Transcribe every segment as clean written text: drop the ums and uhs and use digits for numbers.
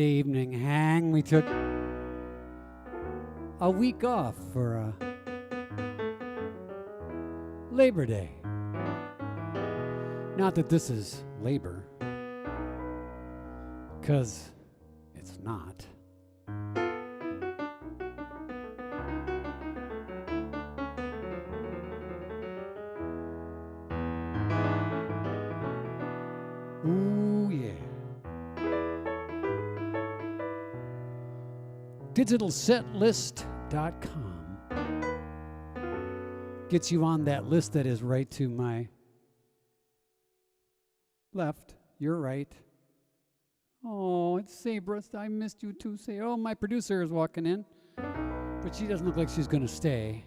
Evening hang. We took a week off for Labor Day. Not that this is labor, because it's not. Ooh, yeah. digitalsetlist.com gets you on that list that is right to my left, your right. Oh, it's Sabra. I missed you too. Say, oh, my producer is walking in, but she doesn't look like she's going to stay.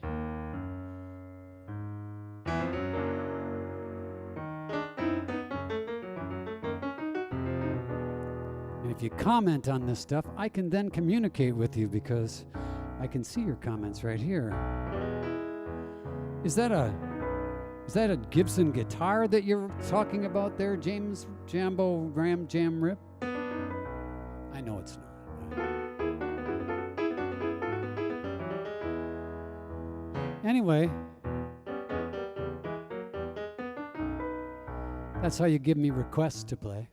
If you comment on this stuff, I can then communicate with you because I can see your comments right here. Is that a Gibson guitar that you're talking about there, James Jambo Ram Jam Rip? I know it's not. Anyway, that's how you give me requests to play.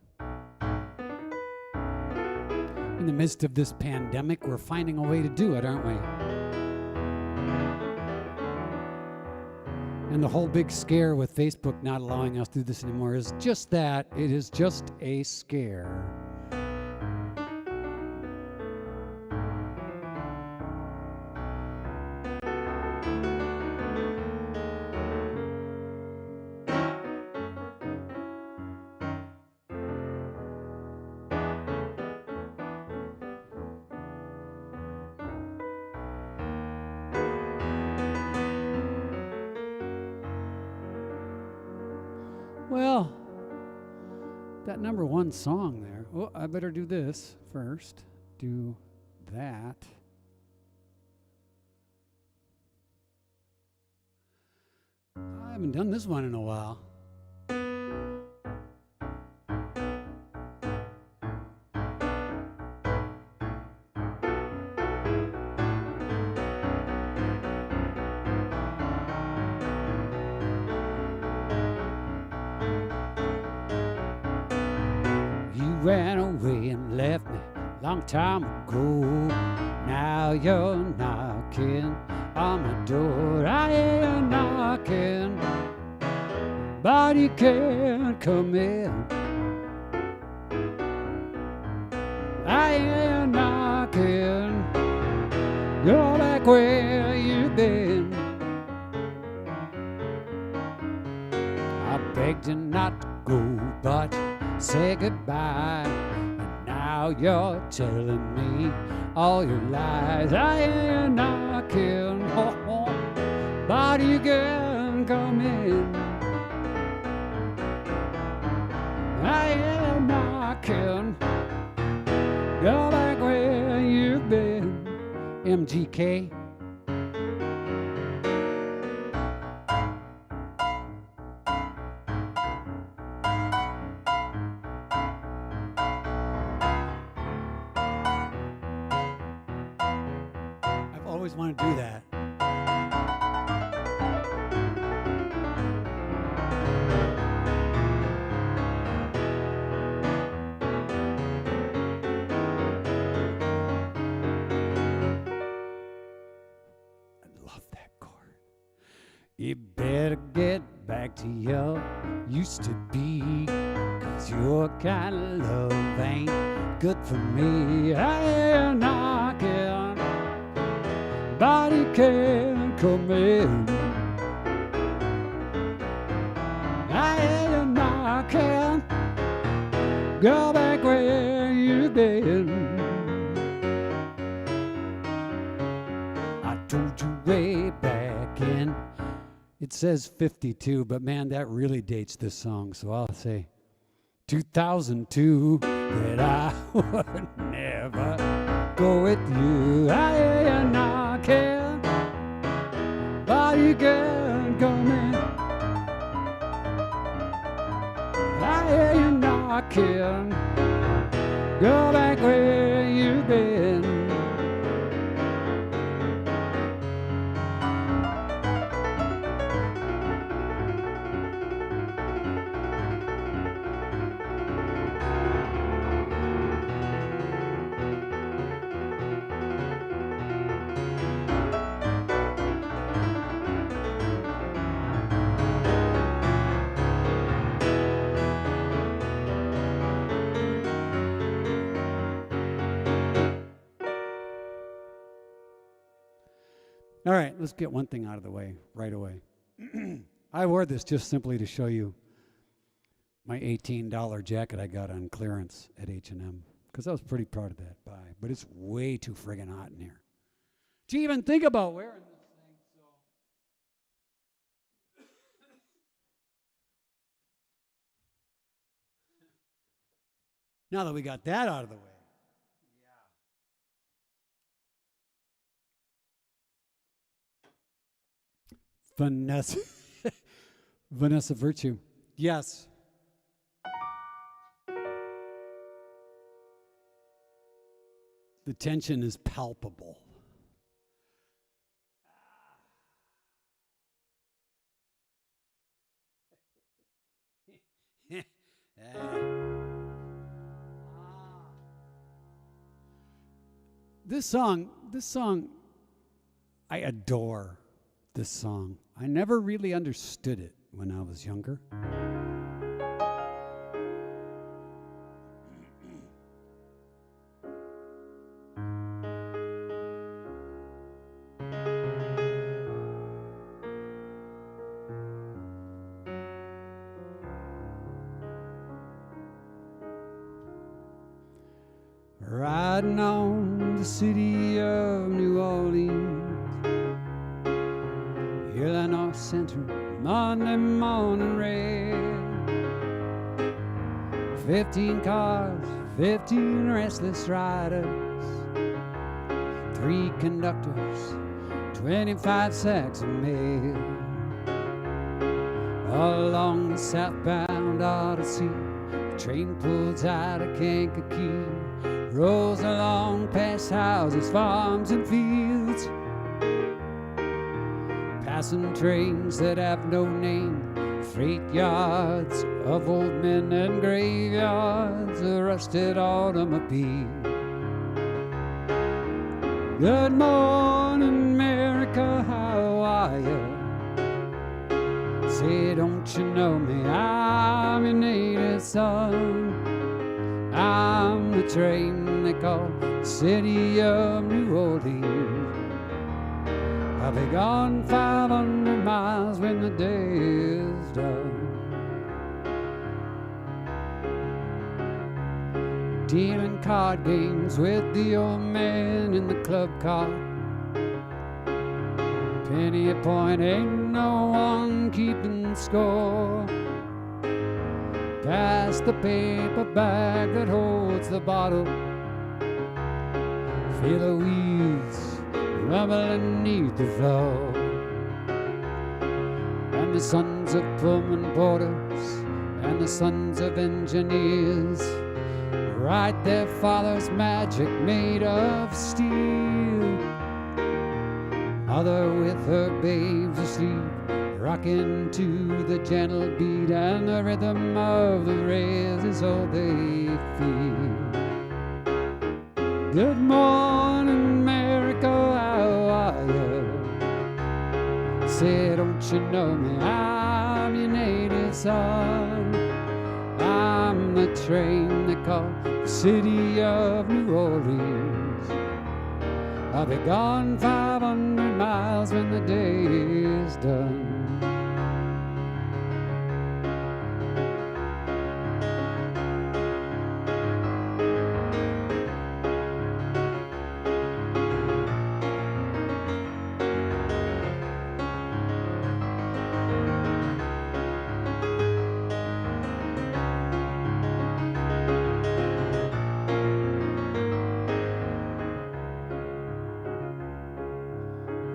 In the midst of this pandemic, we're finding a way to do it, aren't we? And the whole big scare with Facebook not allowing us to do this anymore is just that. It is just a scare. Well, that number one song there. Oh, I better do this first. Do that. I haven't done this one in a while. Ran away and left me long time ago. Now you're knocking on my door. I ain't knocking, but you can't come in. I ain't knocking, go back where you've been. I begged you not to go, but say goodbye, and now you're telling me all your lies. I ain't knocking, but you can come in. I ain't knocking, go back where you've been. MGK. Want to do that. I love that chord. You better get back to your used to be, 'cause your kind of love ain't good for me. I ain't knocking, body can come in. I ain't knocking, go back where you've been. I told you way back in, it says 52, but man, that really dates this song, so I'll say 2002, that I would never go with you. I ain't knocking, but you can come in. I ain't knocking, go back where All right, let's get one thing out of the way right away. I wore this just simply to show you my $18 jacket I got on clearance at H&M, because I was pretty proud of that buy. But it's way too friggin' hot in here to even think about wearing this thing. So now that we got that out of the way, Vanessa, Vanessa Virtue, yes. The tension is palpable. This song, I adore this song. I never really understood it when I was younger. Riding on the city of New Orleans, Illinois Central, Monday morning rain. 15 cars, 15 restless riders, 3 conductors, 25 sacks of mail. All along the southbound Odyssey, the train pulls out of Kankakee, rolls along past houses, farms, and fields, passing trains that have no name, freight yards of old men and graveyards of rusted automobile. Good morning, America, how are you? Say, don't you know me? I'm your native son. I'm the train they call the city of New Orleans. I'll be gone 500 miles when the day is done. Dealing card games with the old man in the club car. Penny a point, ain't no one keeping score. Pass the paper bag that holds the bottle. Feel the wheels rumbling beneath the floor. And the sons of Pullman porters and the sons of engineers write their father's magic made of steel. Mother with her babes asleep, rocking to the gentle beat, and the rhythm of the rails is all they feel. Good morning, America, how are you? Say, don't you know me? I'm your native son. I'm the train they call the city of New Orleans. I'll be gone 500 miles when the day is done.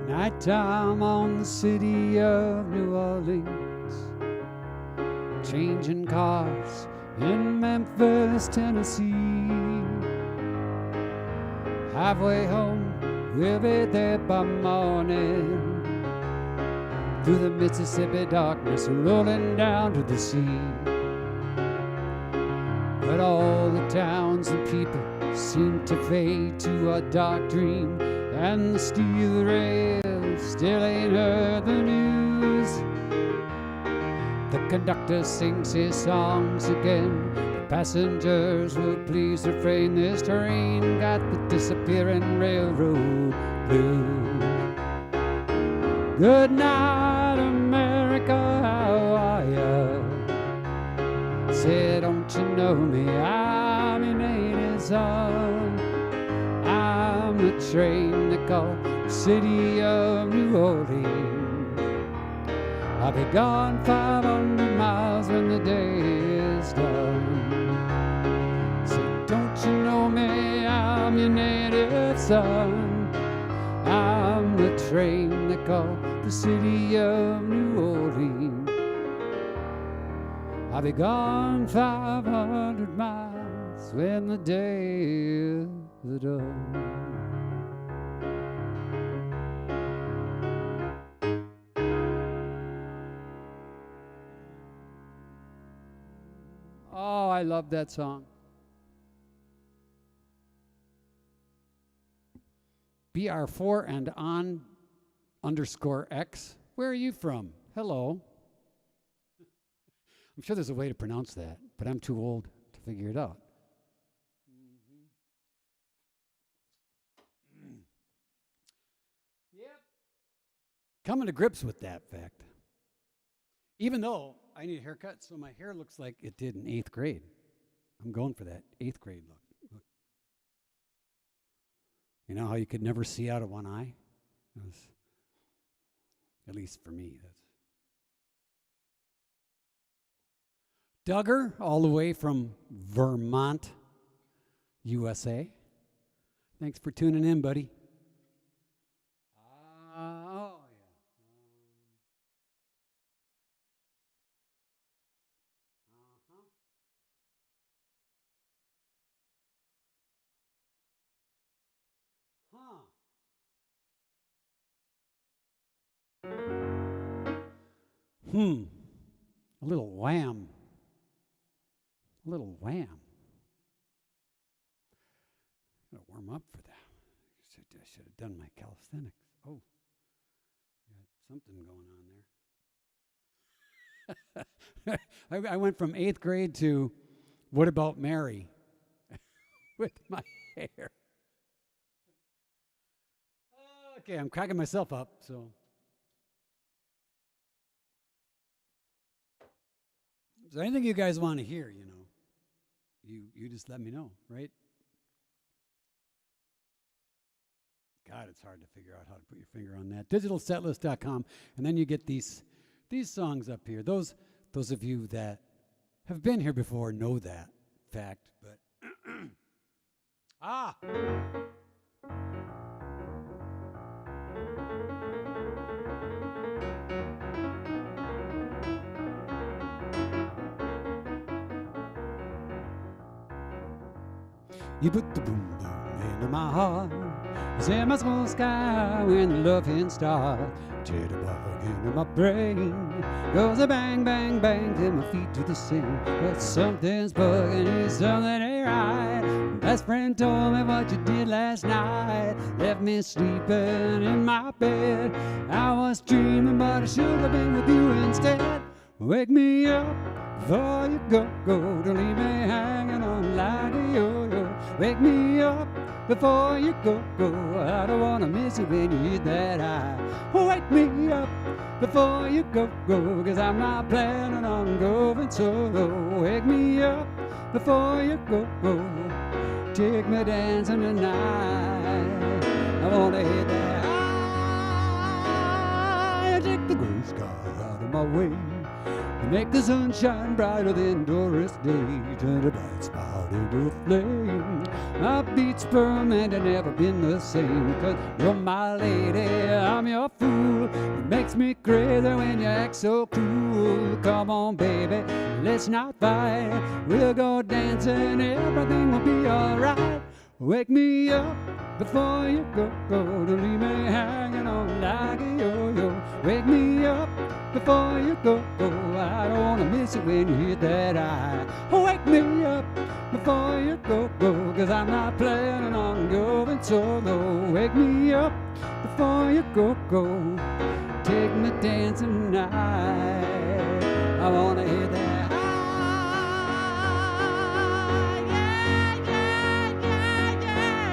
Nighttime on the city of New Orleans, changing cars in Memphis, Tennessee. Halfway home, we'll be there by morning, through the Mississippi darkness, rolling down to the sea. But all the towns and people seem to fade to a dark dream, and the steel rails still ain't heard the news. The conductor sings his songs again. The passengers will please refrain. This train got the disappearing railroad blues. Good night, America, how are ya? Say, don't you know me? I'm your native son. I'm the train that called the city of New Orleans. I'll be gone 500 miles when the day is done. Say, don't you know me? I'm your native son. I'm the train that called the city of New Orleans. I'll be gone 500 miles when the day is done. Oh, I love that song. BR4 and on _ X. Where are you from? Hello. I'm sure there's a way to pronounce that, but I'm too old to figure it out. Yep. Coming to grips with that fact. Even though I need a haircut, so my hair looks like it did in 8th grade. I'm going for that 8th grade look. You know how you could never see out of one eye? At least for me. Duggar, all the way from Vermont, USA. Thanks for tuning in, buddy. Oh, yeah. A little Wham. A little Wham. Gotta warm up for that. I should have done my calisthenics. Oh, got something going on there. I went from 8th grade to What About Mary with my hair. Okay, I'm cracking myself up, so. Is there anything you guys want to hear, you know? You just let me know, right? God, it's hard to figure out how to put your finger on that. Digitalsetlist.com, and then you get these songs up here. Those of you that have been here before know that fact, but you put the boom boom into my heart. It's in my small sky when the loving starts. Jitterbug into my brain. Goes a bang, bang, bang till my feet do the same. But something's bugging you, something ain't right. Best friend told me what you did last night. Left me sleeping in my bed. I was dreaming, but I should have been with you instead. Wake me up before you go. Don't leave me hanging on like a yo-yo. Wake me up before you go. I don't wanna miss you when you hit that high. Wake me up before you go. Cause I'm not planning on going solo. Wake me up before you go. Take me dancing tonight. I wanna hit that high. Take the gray sky out of my way. Make the sunshine brighter than Doris Day. Turn a bright spot into a flame. My beats permanent and never been the same. Cause you're my lady, I'm your fool. It makes me crazy when you act so cool. Come on, baby, let's not fight. We'll go dancing, everything will be alright. Wake me up before you go. Don't leave me hanging on like a yo-yo. Wake me up before you go. I don't wanna miss it when you hit that high. Wake me up before you go. Cause I'm not planning on going solo. Wake me up before you go. Take me dancing tonight. I wanna hit that high. Yeah, yeah, yeah, yeah.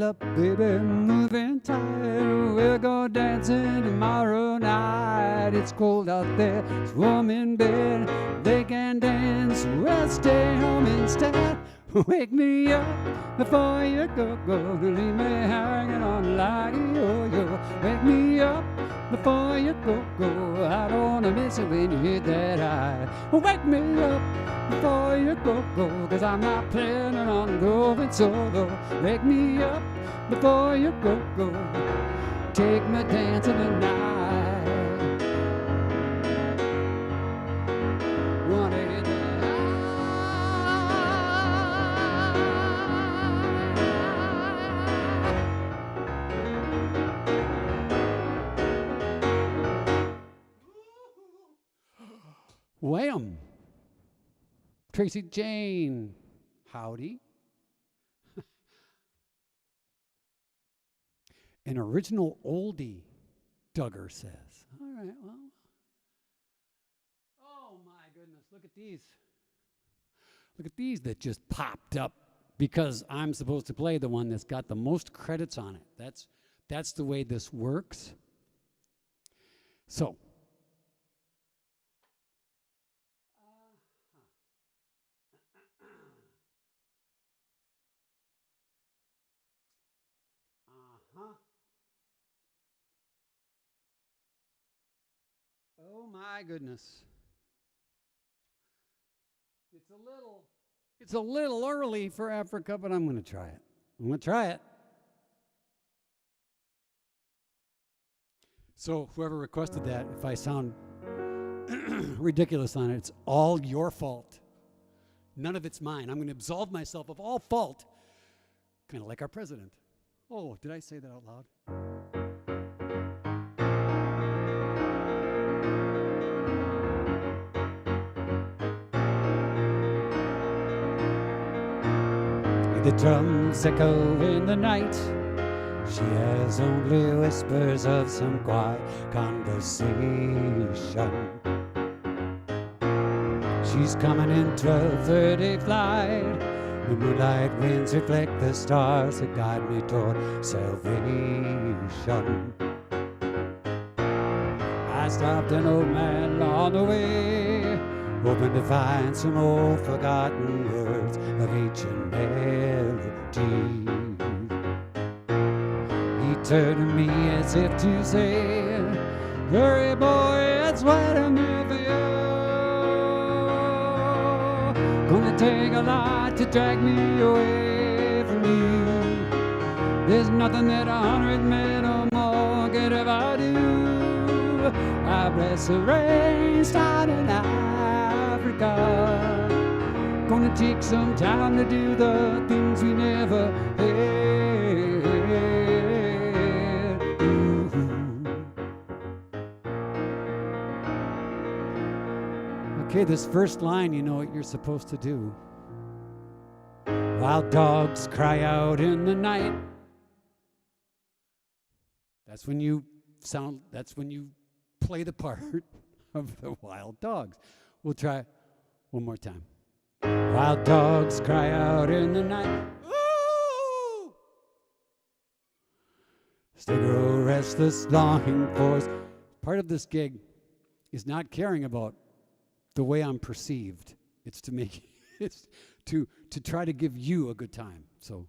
up, baby, moving tight. We'll go dancing tomorrow night. It's cold out there, it's warm in bed. They can dance, we'll stay home instead. Wake me up before you go, leave me hanging on like a yo-yo. Wake me up before you go. I don't wanna miss it when you hit that high. Wake me up before you go, 'cause I'm not planning on going solo. Wake me up before you go. Take me dancing tonight. Wanna hit that high. Wham! Tracy Jane, howdy. An original oldie, Duggar says. All right, well. Oh my goodness, look at these. Look at these that just popped up because I'm supposed to play the one that's got the most credits on it. That's the way this works. So. Oh my goodness. It's a little early for Africa, but I'm going to try it. So whoever requested that, if I sound ridiculous on it, it's all your fault. None of it's mine. I'm going to absolve myself of all fault, kind of like our president. Oh, did I say that out loud? The drums echo in the night. She has only whispers of some quiet conversation. She's coming in 12:30 flight. The moonlight winds reflect the stars that guide me toward salvation. I stopped an old man on the way, hoping to find some old forgotten words of ancient melody. He turned to me as if to say, hurry boy, it's waiting there for you. Gonna take a lot to drag me away from you. There's nothing that 100 men or more could ever do. I bless the rain starting Africa. Gonna take some time to do the things we never had. Okay, this first line, you know what you're supposed to do. Wild dogs cry out in the night. That's when you play the part of the wild dogs. We'll try one more time. Wild dogs cry out in the night. Ooh! They grow restless, longing for us. Part of this gig is not caring about the way I'm perceived. It's to try to give you a good time. So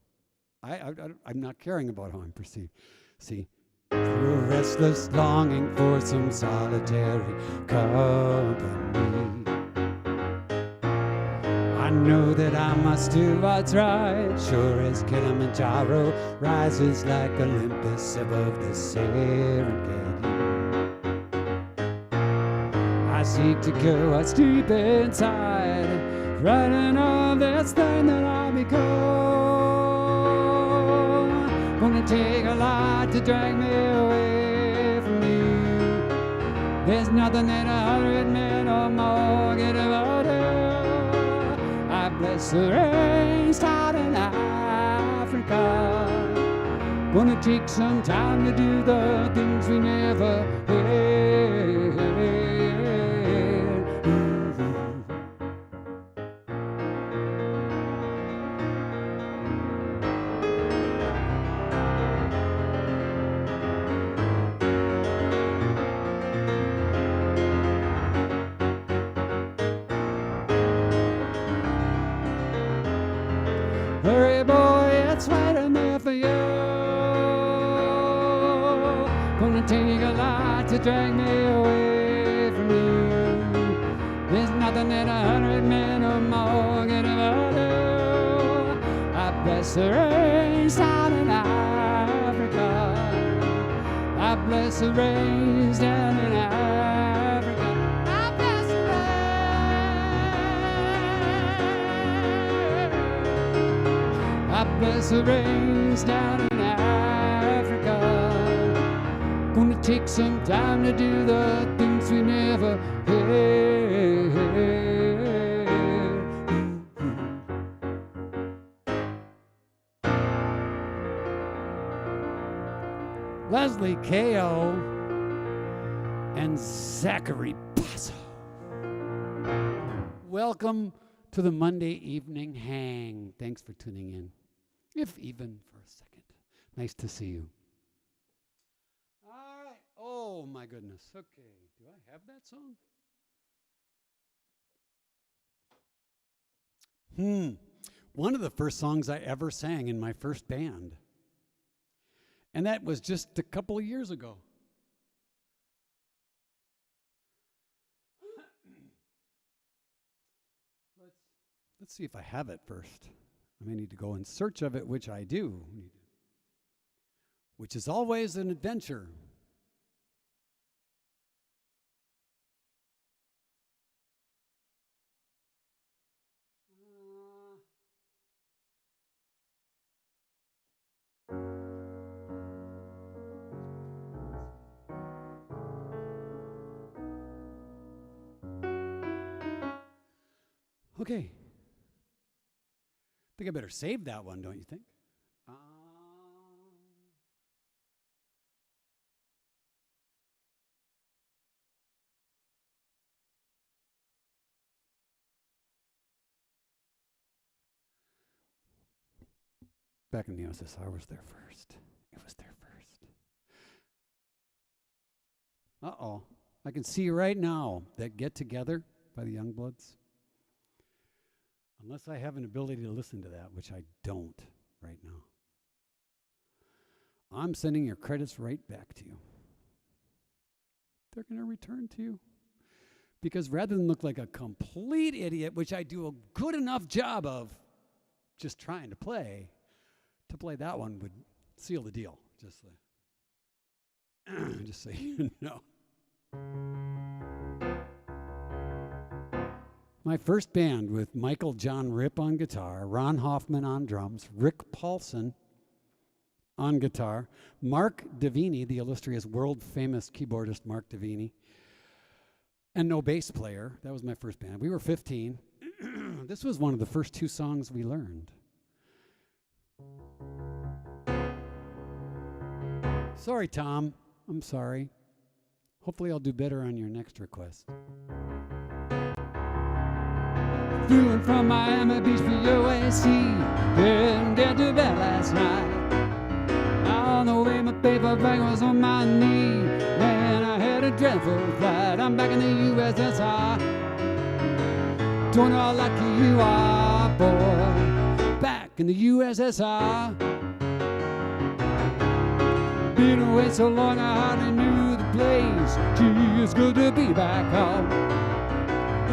I'm not caring about how I'm perceived. See, through restless longing for some solitary company, I know that I must do what's right. Sure as Kilimanjaro rises like Olympus above the Serengeti, I seek to go what's deep inside, writing all this thing that I become. Gonna take a lot to drag me away from you. There's nothing that 100 men or more can ever do. I bless the rain starting Africa. Gonna take some time to do the things we never had. Gonna take a lot to drag me away from you. There's nothing that 100 men or more can ever do. I bless the rains down in Africa. I bless the rains down in Africa. I bless the rain. I bless the rains down in Africa. Gonna take some time to do the things we never had. Leslie K.O. and Zachary Passo. Welcome to the Monday evening hang. Thanks for tuning in, if even for a second. Nice to see you. All right. Oh, my goodness. Okay. Do I have that song? One of the first songs I ever sang in my first band. And that was just a couple of years ago. Let's see if I have it first. I may need to go in search of it, which I do. Which is always an adventure. Okay. I think I better save that one, don't you think? Back in the USSR was there first. It was there first. Uh-oh. I can see right now that Get Together by the Youngbloods. Unless I have an ability to listen to that, which I don't right now. I'm sending your credits right back to you. They're going to return to you. Because rather than look like a complete idiot, which I do a good enough job of just trying to play that one would seal the deal. Just so you know. My first band with Michael John Ripp on guitar, Ron Hoffman on drums, Rick Paulson on guitar, Mark Davini, the illustrious world-famous keyboardist Mark Davini, and no bass player. That was my first band. We were 15. This was one of the first two songs we learned. Sorry, Tom. I'm sorry. Hopefully I'll do better on your next request. Flew from Miami Beach for USC. Didn't get to bed last night. On the way, my paper bag was on my knee. Man, I had a dreadful flight. I'm back in the USSR. Don't know how lucky you are, boy. Back in the USSR. Been away so long I hardly knew the place. Gee, it's good to be back home.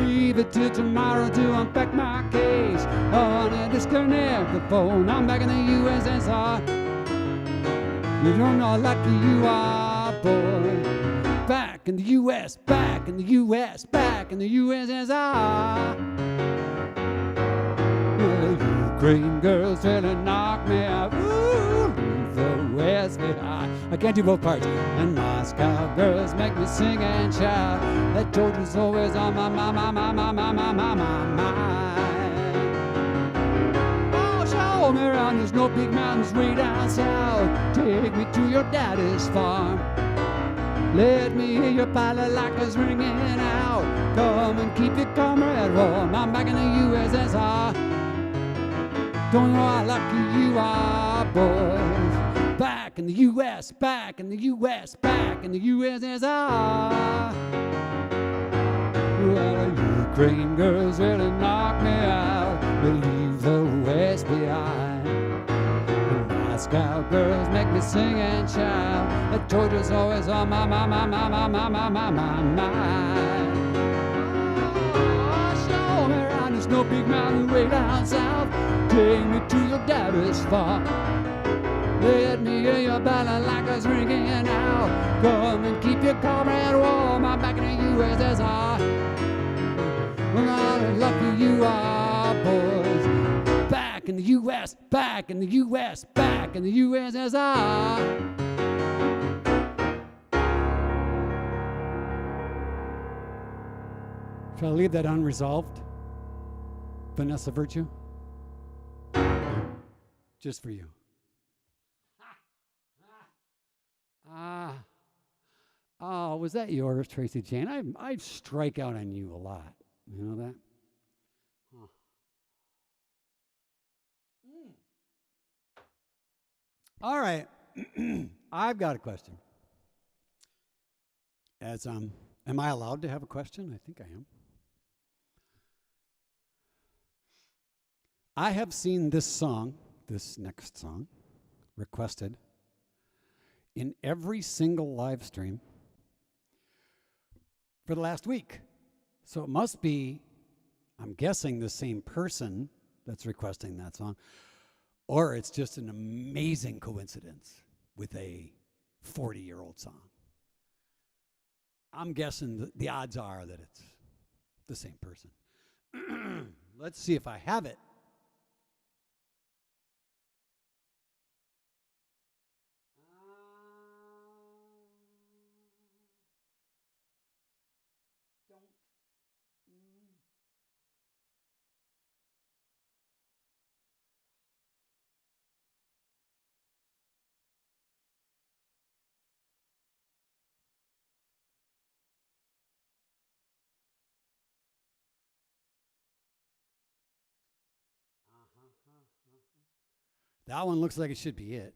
Leave it till tomorrow to unpack my case. I wanna disconnect the phone. I'm back in the USSR. You don't know how lucky you are, boy. Back in the US, back in the US, back in the USSR. Well, Ukraine girls really knock me out. Ooh, leave the West behind. I can't do both parts. And Moscow girls make me sing and shout. That Georgia's always on my mind. Oh, show me around. There's no big mountains way down south. Take me to your daddy's farm. Let me hear your balalakas ringing out. Come and keep your comrade warm. I'm back in the USSR. Don't know how lucky you are, boys. Back in the US, back in the US, back in the USSR. Well, Ukraine girls really knock me out. They leave the West behind. The Moscow girls make me sing and shout. That Georgia's always on my mind. Oh, show me around, there's no big mountain way down south. Take me to your daddy's farm. Let me hear your ballad like it's ringing out. Come and keep your comrade warm. I'm back in the USSR. Well, lucky you are, boys. Back in the US, back in the US, back in the USSR. Shall I leave that unresolved, Vanessa Virtue? Just for you. Oh, was that yours, Tracy Jane? I strike out on you a lot. You know that? Huh. All right. I've got a question. Am I allowed to have a question? I think I am. I have seen this song, this next song, requested in every single live stream for the last week. So it must be, I'm guessing, the same person that's requesting that song, or it's just an amazing coincidence with a 40-year-old song. I'm guessing the odds are that it's the same person. Let's see if I have it. That one looks like it should be it.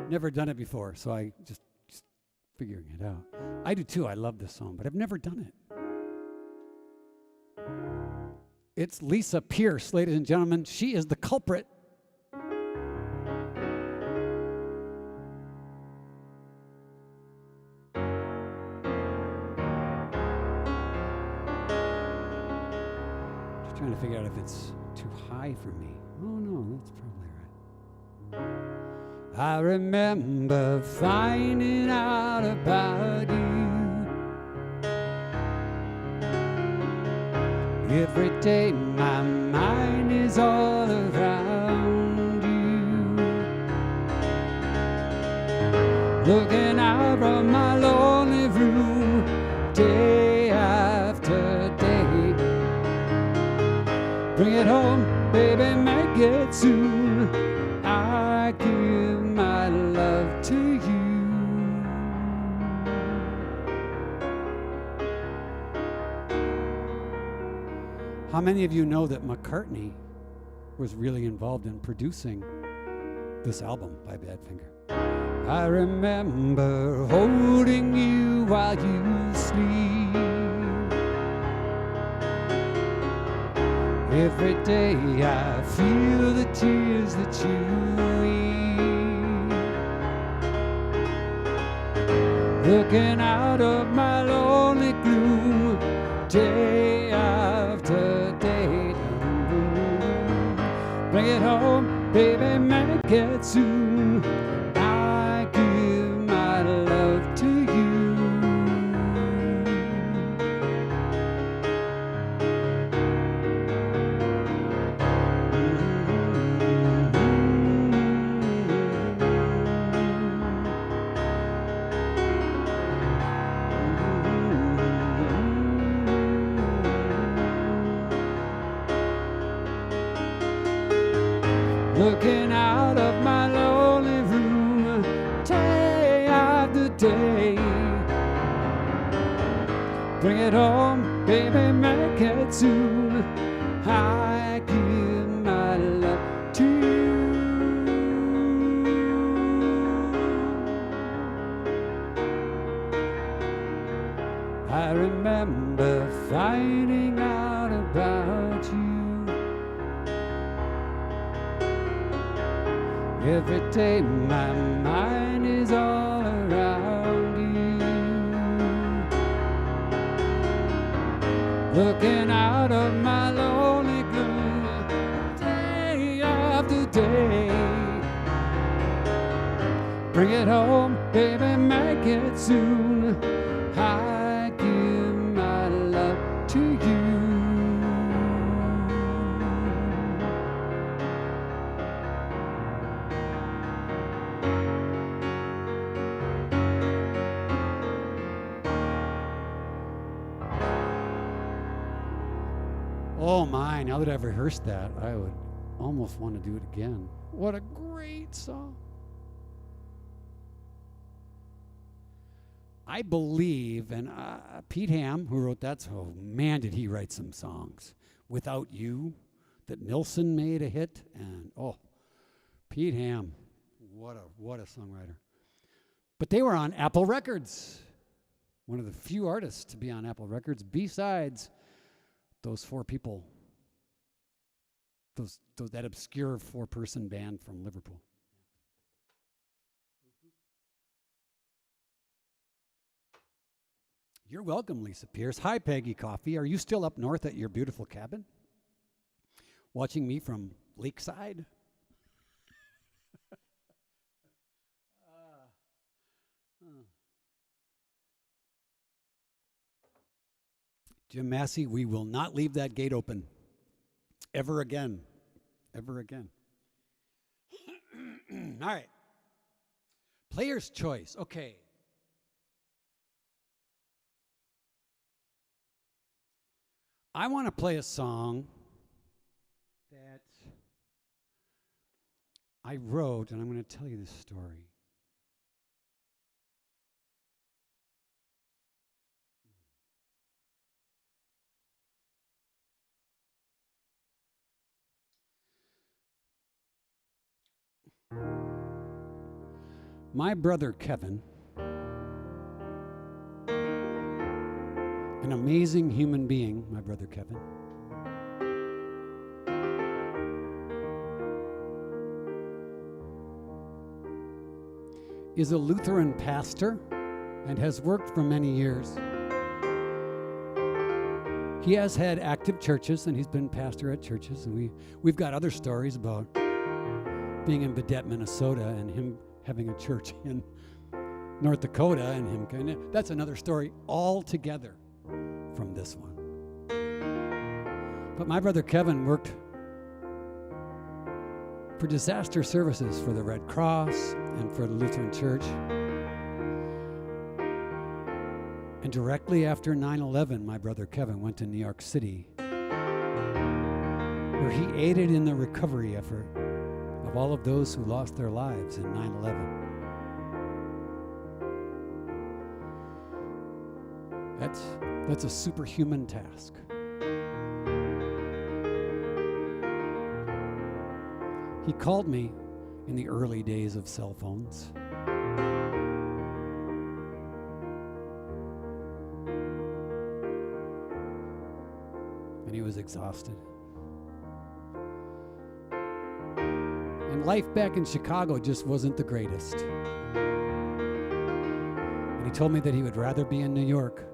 Never done it before, so I just figuring it out. I do too. I love this song, but I've never done it. It's Lisa Pierce, ladies and gentlemen. She is the culprit. Just trying to figure out if it's too high for me. Oh no, that's probably right. I remember finding out about you. Every day my mind is all around you. Looking out from my lonely room, day after day. Bring it home, baby, make it soon. I give my love to you. How many of you know that McCartney was really involved in producing this album by Badfinger? I remember holding you while you sleep. Every day I feel the tears that you weep. Looking out of my lonely gloom, day after day. Bring it home, baby, make it soon. I give my love to you. Looking out of my lonely room, day after day. Bring it home, baby, make it soon. I give my love to you. I remember finding out about you. Every day my mind is all around you. Looking out of my lonely gloom, day after day. Bring it home, baby, make it soon. I give my love to you. Oh my, now that I've rehearsed that, I would almost want to do it again. What a great song. I believe, and Pete Ham, who wrote that song, man, did he write some songs. Without You, that Nilsson made a hit, and Pete Ham, what a songwriter. But they were on Apple Records, one of the few artists to be on Apple Records, besides those four people, that obscure four-person band from Liverpool. You're welcome, Lisa Pierce. Hi, Peggy Coffee. Are you still up north at your beautiful cabin? Watching me from Lakeside? Jim Massey, we will not leave that gate open. Ever again. Ever again. All right. Player's choice. Okay. I want to play a song that I wrote, and I'm going to tell you this story. My brother Kevin, an amazing human being, my brother Kevin, is a Lutheran pastor and has worked for many years. He has had active churches, and he's been pastor at churches, and we've got other stories about being in Badette, Minnesota, and him having a church in North Dakota, and him that's another story altogether from this one. But my brother Kevin worked for disaster services for the Red Cross and for the Lutheran Church. And directly after 9/11, my brother Kevin went to New York City, where he aided in the recovery effort of all of those who lost their lives in 9/11. That's a superhuman task. He called me in the early days of cell phones. And he was exhausted. And life back in Chicago just wasn't the greatest. And he told me that he would rather be in New York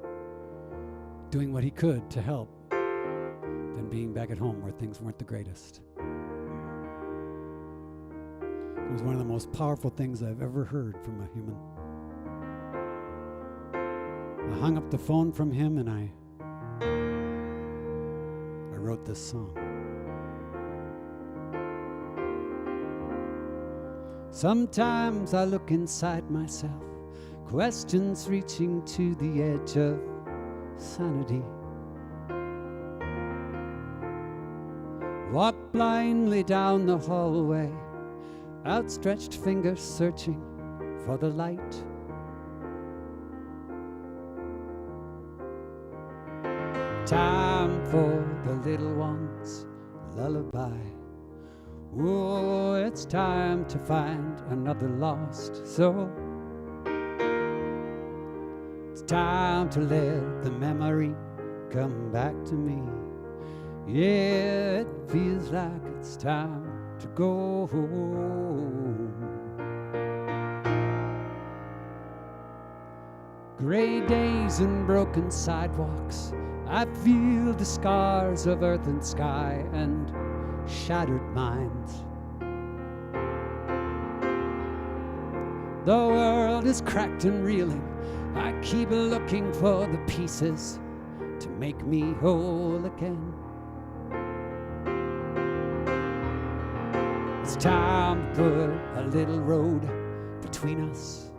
doing what he could to help than being back at home where things weren't the greatest. It was one of the most powerful things I've ever heard from a human. I hung up the phone from him and I wrote this song. Sometimes I look inside myself, questions reaching to the edge of sanity. Walk blindly down the hallway, outstretched fingers searching for the light. Time for the little one's lullaby. Oh, it's time to find another lost soul. It's time to let the memory come back to me. Yeah, it feels like it's time to go home. Gray days and broken sidewalks, I feel the scars of earth and sky and shattered minds. The world is cracked and reeling. I keep looking for the pieces to make me whole again. It's time to put a little road between us.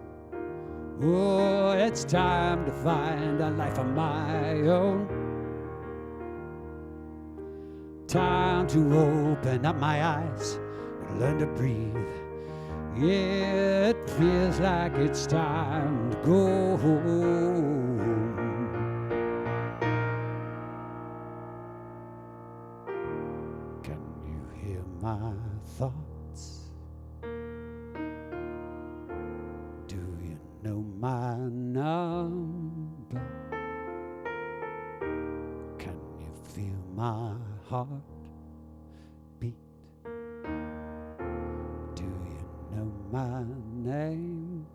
Oh, it's time to find a life of my own. Time to open up my eyes and learn to breathe. Yeah, it feels like it's time to go home. Can you hear my thoughts? Do you know my number? Can you feel my heart beat? Do you know my name?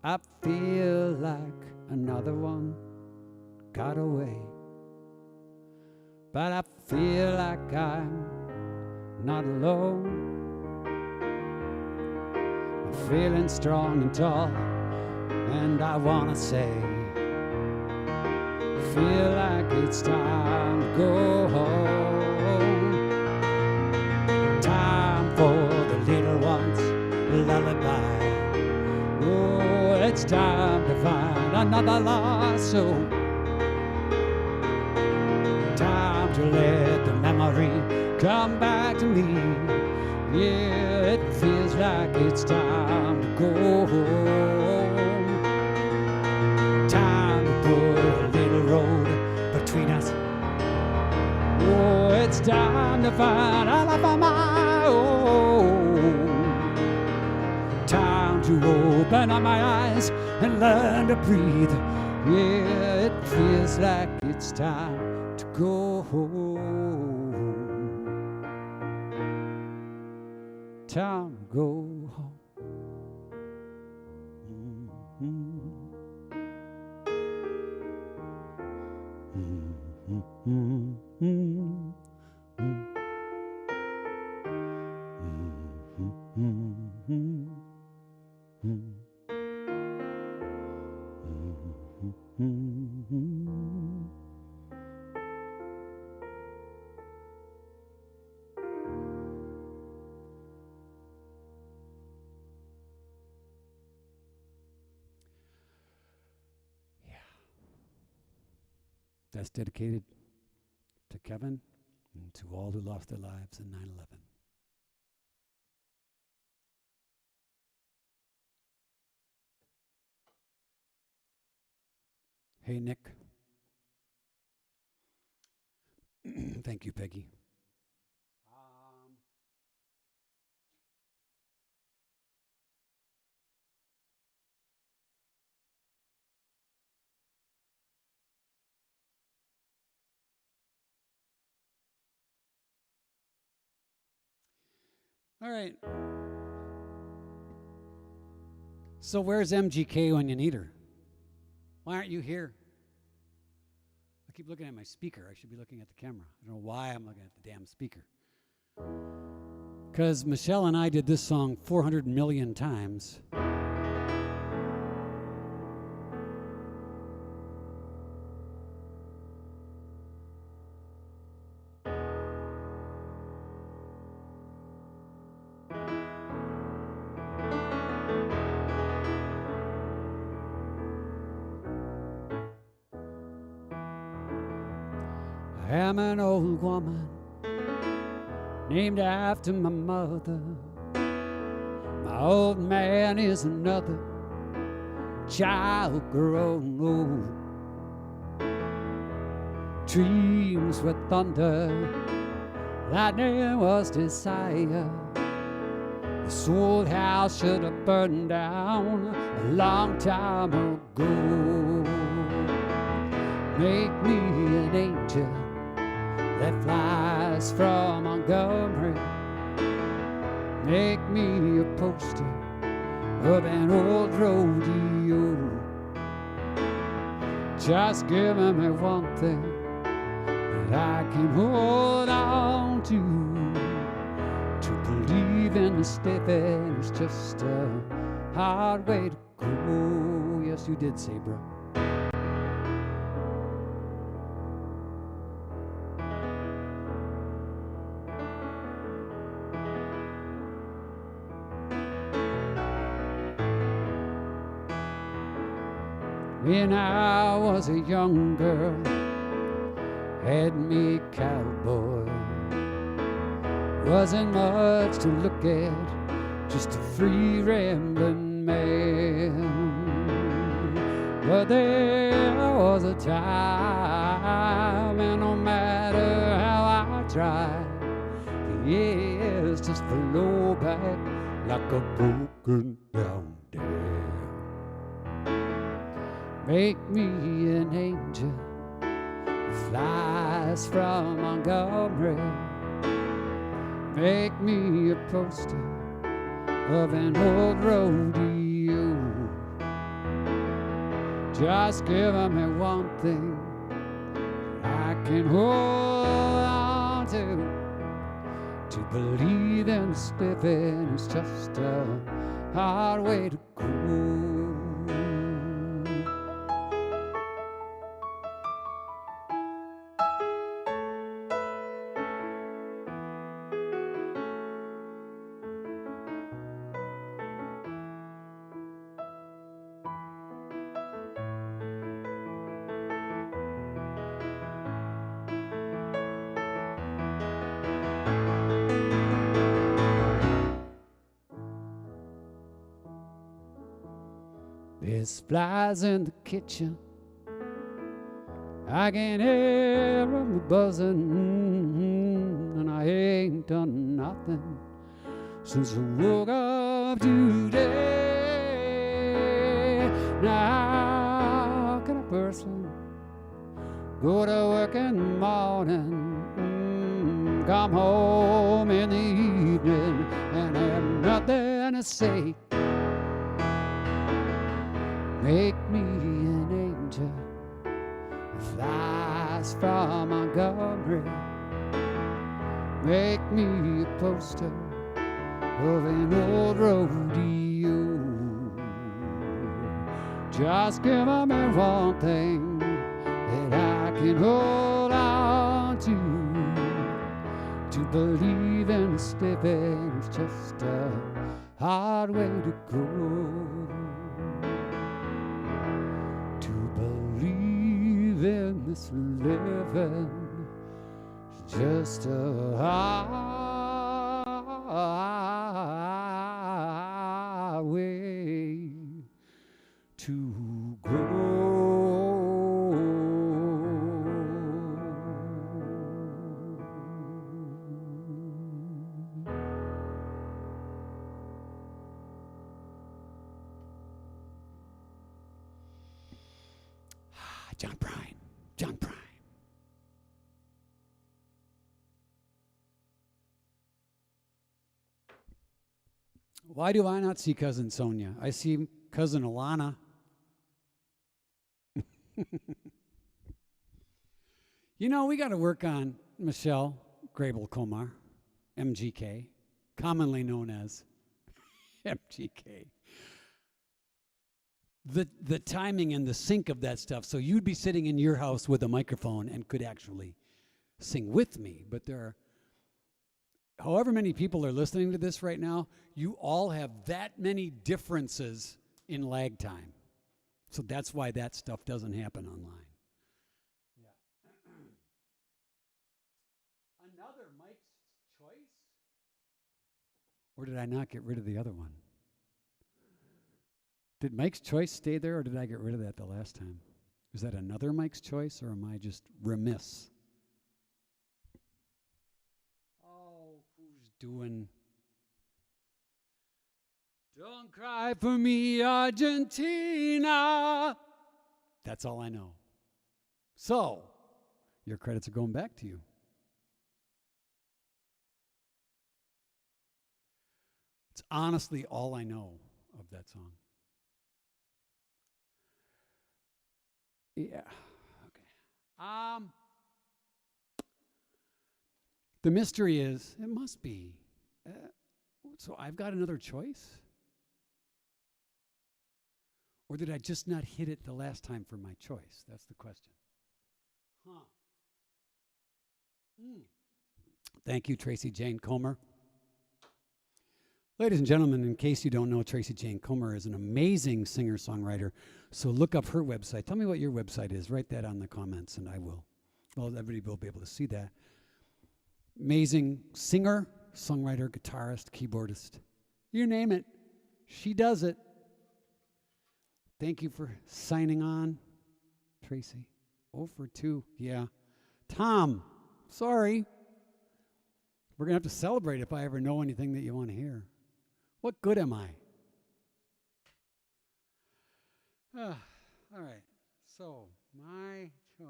I feel like another one got away, but I feel like I'm not alone. I'm feeling strong and tall, and I wanna say, I feel like it's time to go home. Time for the little ones' lullaby. Oh, it's time to find another lost soul. Time to let the memory come back to me. Yeah, it feels like it's time to go home. Time to put a little road between us. Oh, it's time to find a life of my own. Time to open up my eyes and learn to breathe. Yeah, it feels like it's time to go home. Time to go home. That's dedicated to Kevin and to all who lost their lives in 9/11. Hey, Nick. Thank you, Peggy. All right. So where's MGK when you need her? Why aren't you here? I keep looking at my speaker. I should be looking at the camera. I don't know why I'm looking at the damn speaker. Because Michelle and I did this song 400 million times. I am an old woman named after my mother. My old man is another child grown old. Dreams were thunder, lightning was desire. This old house should have burned down a long time ago. Make me an angel that flies from Montgomery. Make me a poster of an old rodeo. Just giving me one thing that I can hold on to believe in the stepping is just a hard way to go. Yes, you did, Sabra. When I was a young girl, had me cowboy. Wasn't much to look at, just a free rambling man. But there was a time, and no matter how I tried, the years just flow back like a broken down dam. Make me an angel who flies from Montgomery. Make me a poster of an old rodeo. Just give me one thing I can hold on to believe in living is just a hard way to go. There's flies in the kitchen, I can hear them buzzing, and I ain't done nothing since I woke up today. Now how can a person go to work in the morning, come home in the evening, and have nothing to say? Make me an angel that flies from Montgomery. Make me a poster of an old rodeo. Just give me one thing that I can hold on to believe in living is just a hard way to go. In this living, just a hard way to go. John Prine. Why do I not see Cousin Sonia? I see Cousin Alana. You know, we got to work on Michelle Grable-Komar, MGK, commonly known as MGK. The timing and the sync of that stuff. So you'd be sitting in your house with a microphone and could actually sing with me. But there are, however many people are listening to this right now, you all have that many differences in lag time. So that's why that stuff doesn't happen online. Yeah. Another Mike's Choice? Or did I not get rid of the other one? Did Mike's Choice stay there, or did I get rid of that the last time? Is that another Mike's Choice, or am I just remiss? Oh, who's doing? Don't cry for me, Argentina. That's all I know. So, your credits are going back to you. It's honestly all I know of that song. Yeah. Okay. The mystery is, it must be. So I've got another choice? Or did I just not hit it the last time for my choice? That's the question. Thank you, Tracy Jane Comer. Ladies and gentlemen, in case you don't know, Tracy Jane Comer is an amazing singer-songwriter. So look up her website. Tell me what your website is. Write that on the comments, and I will. Well, everybody will be able to see that. Amazing singer, songwriter, guitarist, keyboardist. You name it. She does it. Thank you for signing on, Tracy. 0 for 2. Yeah. Tom, sorry. We're going to have to celebrate if I ever know anything that you want to hear. What good am I? All right. So, my choice.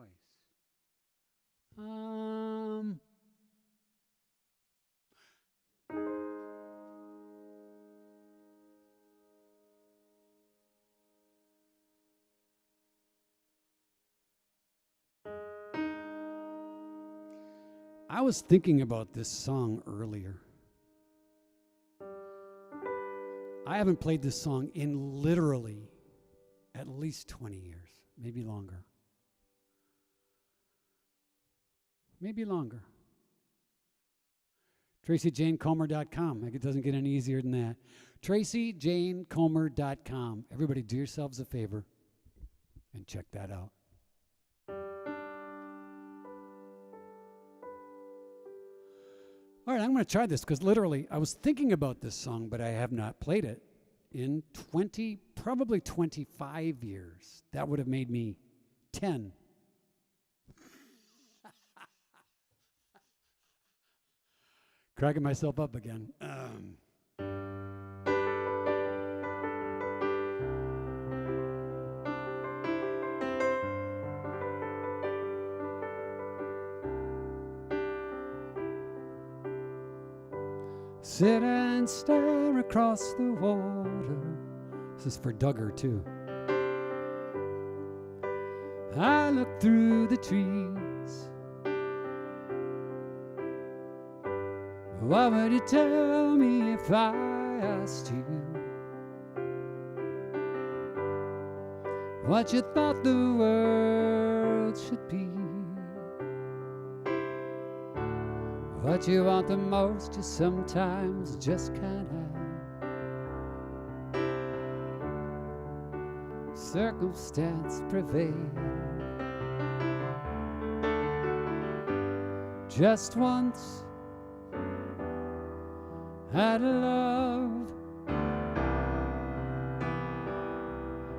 I was thinking about this song earlier. I haven't played this song in literally at least 20 years, maybe longer. Maybe longer. TracyJaneComer.com. It doesn't get any easier than that. TracyJaneComer.com. Everybody do yourselves a favor and check that out. All right, I'm going to try this because literally I was thinking about this song, but I have not played it in probably 25 years. That would have made me 10. Cracking myself up again. Sit and stare across the water. This is for Duggar, too. I look through the trees. What would you tell me if I asked you what you thought the world should be? What you want the most, you sometimes just can't have. Circumstance prevails. Just once had love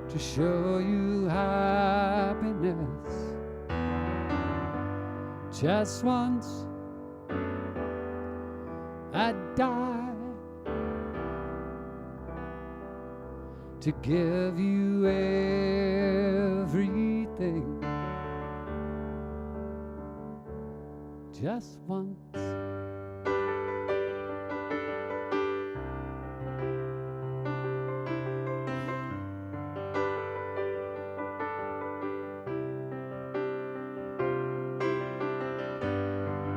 to show you happiness. Just once I'd die to give you everything. Just once.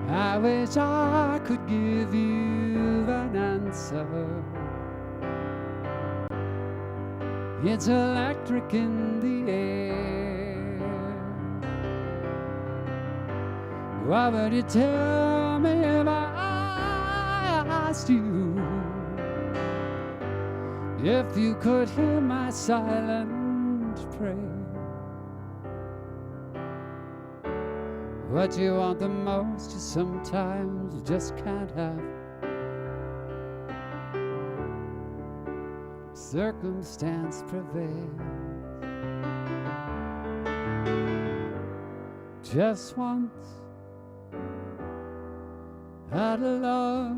I wish I could give you an answer. It's electric in the air. What would you tell me if I asked you if you could hear my silent prayer? What you want the most, you sometimes just can't have. Circumstance prevails. Just once had a love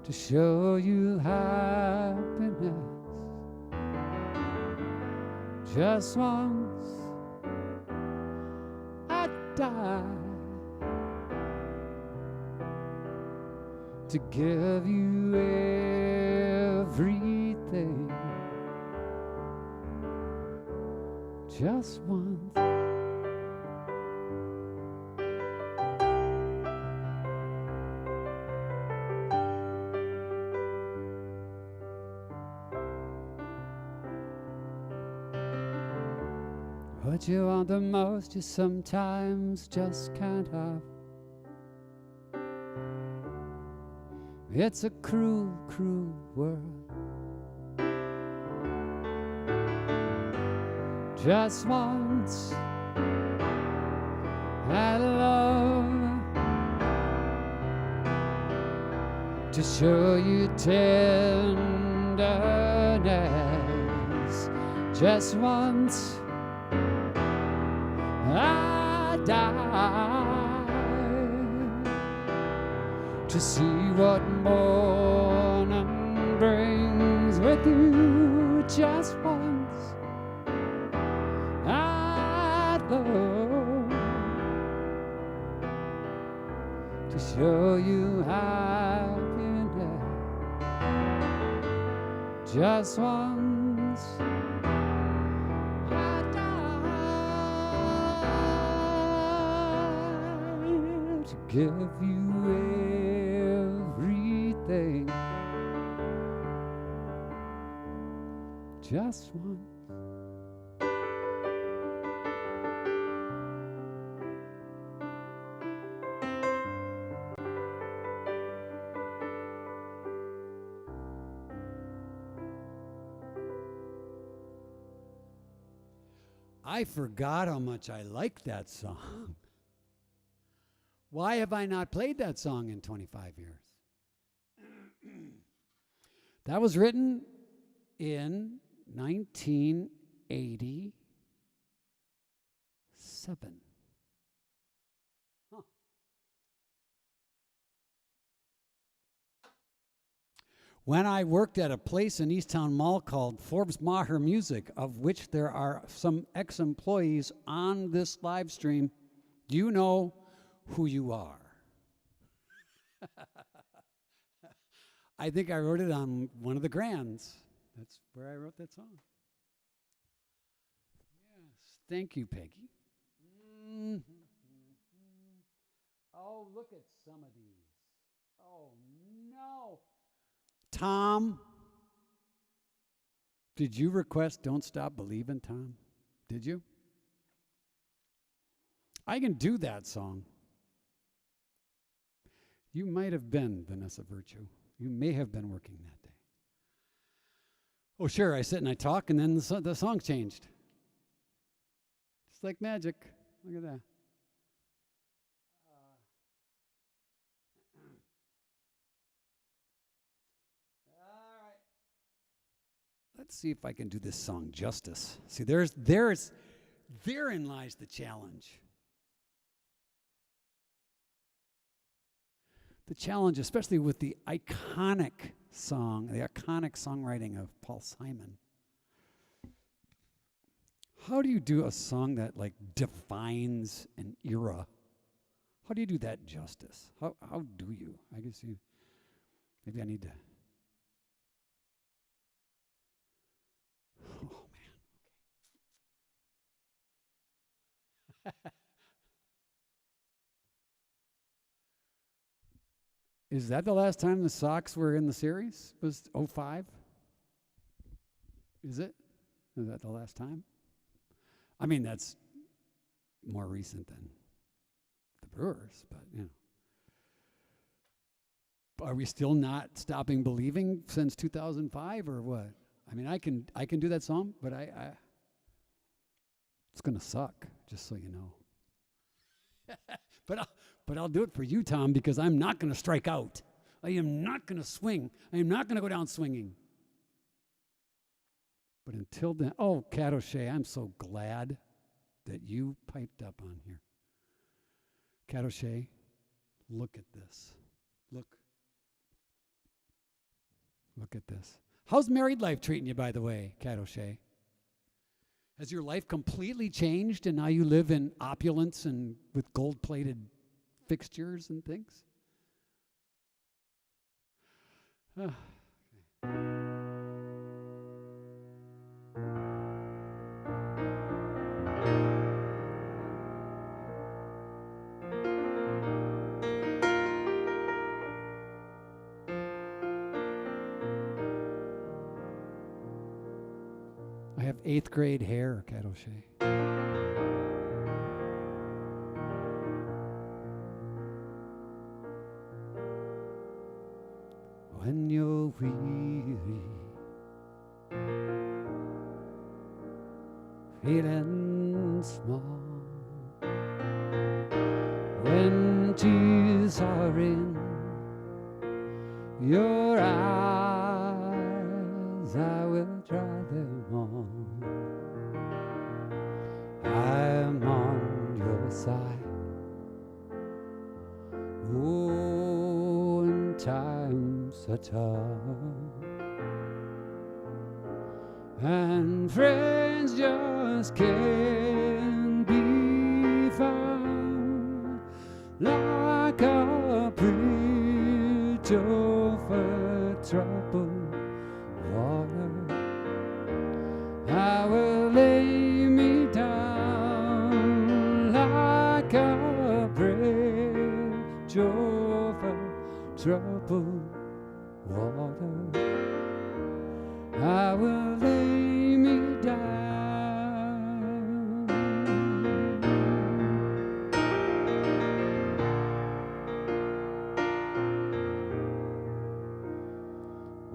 to show you happiness. Just once I died to give you everything. Just once. What you want the most, you sometimes just can't have. It's a cruel, cruel world. Just once I love to show you tenderness. Just once I died to see what morning brings with you. Just once I love to show you happiness. Just once I died to give you everything. Just once. I forgot how much I liked that song. Why have I not played that song in 25 years? That was written in 1987. Huh. When I worked at a place in Easttown Mall called Forbes Maher Music, of which there are some ex-employees on this live stream, you know who you are. I think I wrote it on one of the Grands. That's where I wrote that song. Yes, thank you, Peggy. Mm-hmm. Oh, look at some of these. Oh, no. Tom, did you request Don't Stop Believin', Tom? Did you? I can do that song. You might have been Vanessa Virtue. You may have been working that day. Oh, sure, I sit and I talk, and then the song changed. Just like magic. Look at that. All right. Let's see if I can do this song justice. See, therein lies the challenge. The challenge, especially with the iconic song, the iconic songwriting of Paul Simon. How do you do a song that like defines an era? How do you do that justice? How do you? I guess maybe I need to. Oh man. Is that the last time the Sox were in the series? Was 2005? Is it? Is that the last time? I mean, that's more recent than the Brewers, but you know. Are we still not stopping believing since 2005 or what? I mean, I can do that song, but it's gonna suck, just so you know. But I'll do it for you, Tom, because I'm not gonna strike out. I am not gonna swing. I am not gonna go down swinging. But until then, oh, Cat O'Shea, I'm so glad that you piped up on here. Cat O'Shea, look at this. Look. Look at this. How's married life treating you, by the way, Cat O'Shea? Has your life completely changed and now you live in opulence and with gold-plated fixtures and things? I have 8th grade hair, Cat O'Shea. When you're weary, feeling small, when tears are in your eyes, I will dry them all. I'm on your side. Oh, in times are tough, and friends just can't be found, like a bridge over troubled water. I will lay me down like a bridge over troubled water. I will lay me down.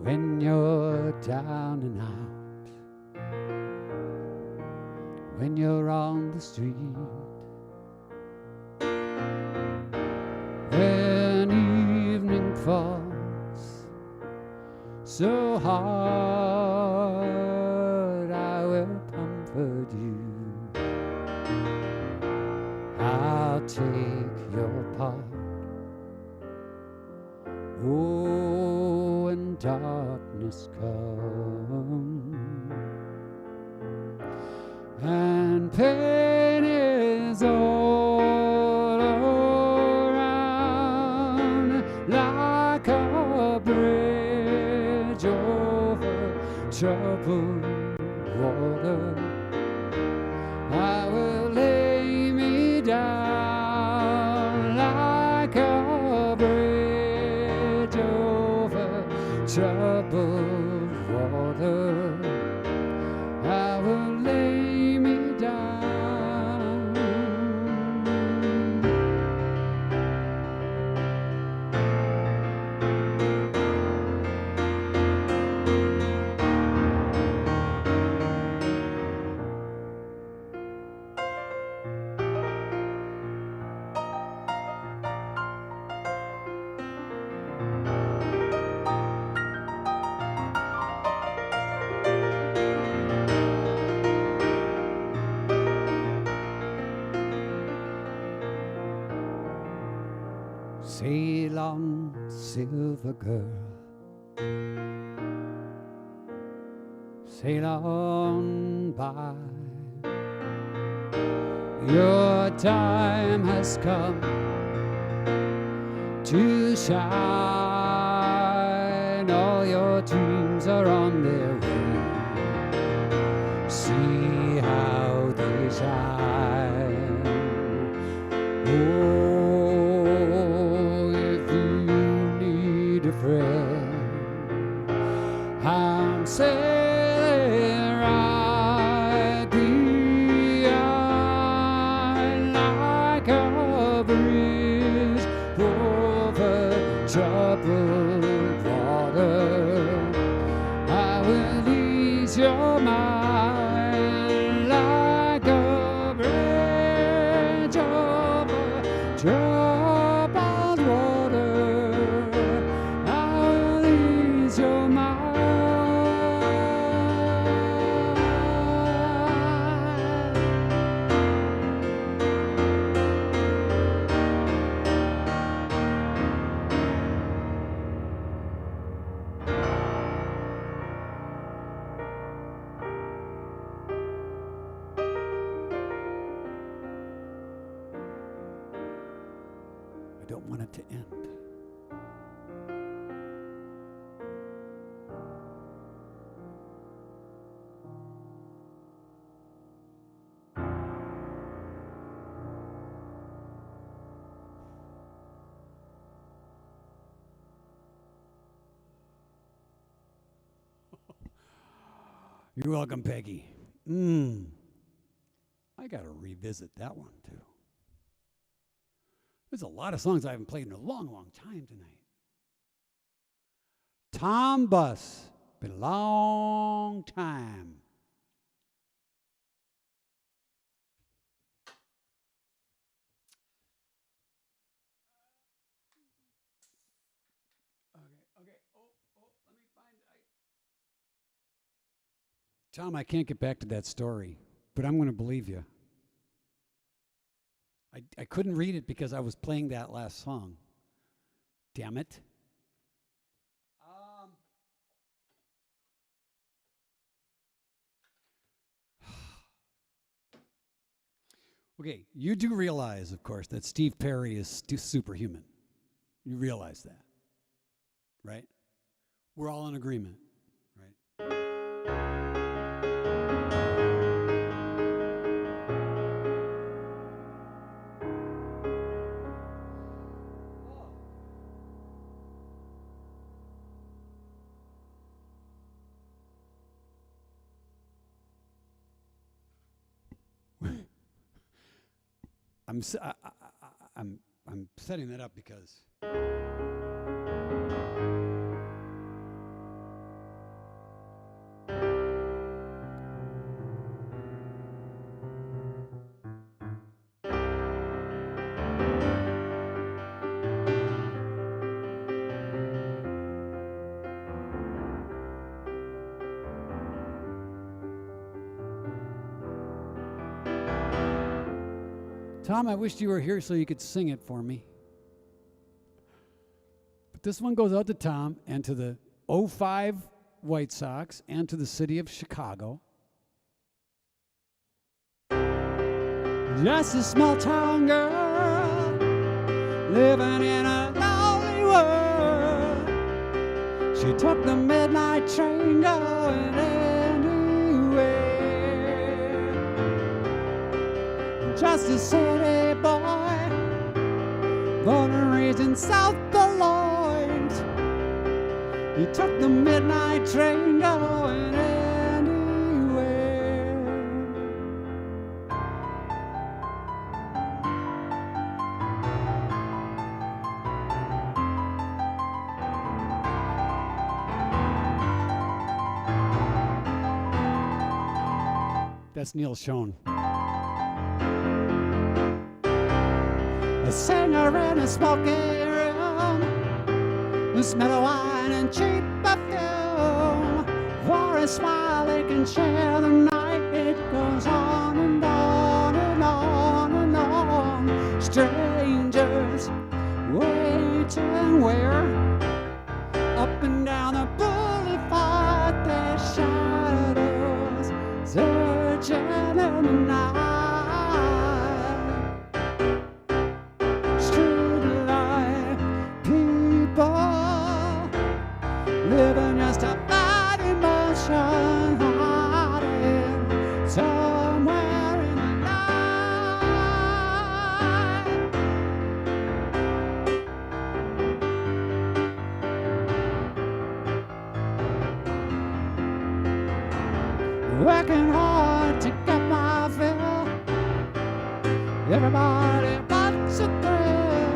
When you're down and out, when you're on the street, when evening falls so hard, I will comfort you. I'll take your part. Oh, when darkness comes and pain is all around, like a bridge over troubled water, I will lay me down like a bridge over troubled water. I will lay me down. Sail on, silver girl, sail on by. Your time has come to shine. All your dreams are on their way. See how they shine. Oh, I'm sailing right behind like a bridge over troubled water. I will ease your mind like a bridge over troubled water. I will ease your mind. don't want it to end. You're welcome, Peggy. I got to revisit that one, too. There's a lot of songs I haven't played in a long, long time tonight. Tom Bus. Been a long time. Okay. Let me find... Tom, I can't get back to that story, but I'm going to believe you. I couldn't read it because I was playing that last song. Damn it. Okay, you do realize, of course, that Steve Perry is superhuman. You realize that, right? We're all in agreement, right? I'm setting that up because Tom, I wished you were here so you could sing it for me. But this one goes out to Tom and to the 05 White Sox and to the city of Chicago. Just a small town girl living in a lonely world. She took the midnight train going anywhere. Just a city boy, born and raised in South Beloit. He took the midnight train going anywhere. That's Neil Schon. A singer in a smoky room, the smell of wine and cheap perfume. For a smile they can share the night. It goes on and on and on and on. Strangers waiting where? Up and down the boulevard, their shadows searching in the night. Living just a bad emotion, hiding somewhere in the night. Working hard to get my fill. Everybody wants a thrill,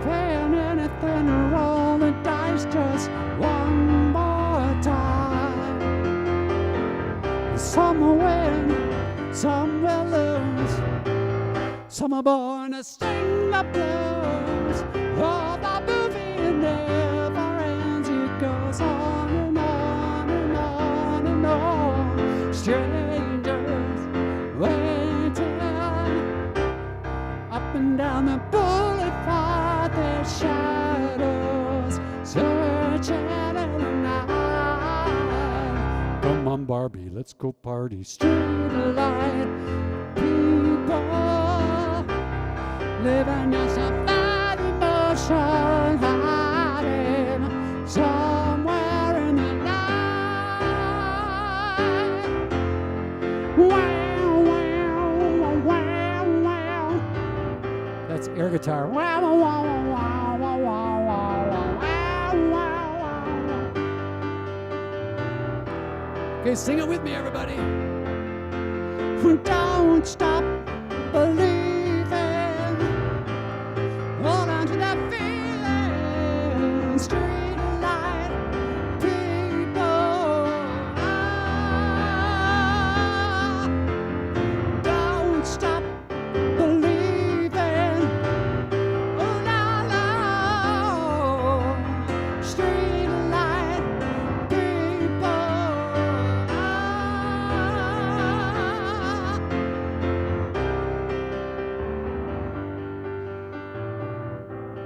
paying anything to roll the dice just one more time. Some will win, some will lose. Some are born to sing the blues. Oh, the movie never ends. It goes on and on and on and on. Strangers waiting up and down the boulevard. Their shadows searching in the night. Come on, Barbie, let's go party. Street light people living just a bad emotion. ocean hiding somewhere in the night. Wow, wow, wow, wow. That's air guitar. Wow, wow, wow, wow, wow, wow, wow, wow, wow. Okay, sing it with me, everybody. Don't stop believing. Hold on to that feeling. Street light people. Don't stop believing. Oh, no, no. Street light people.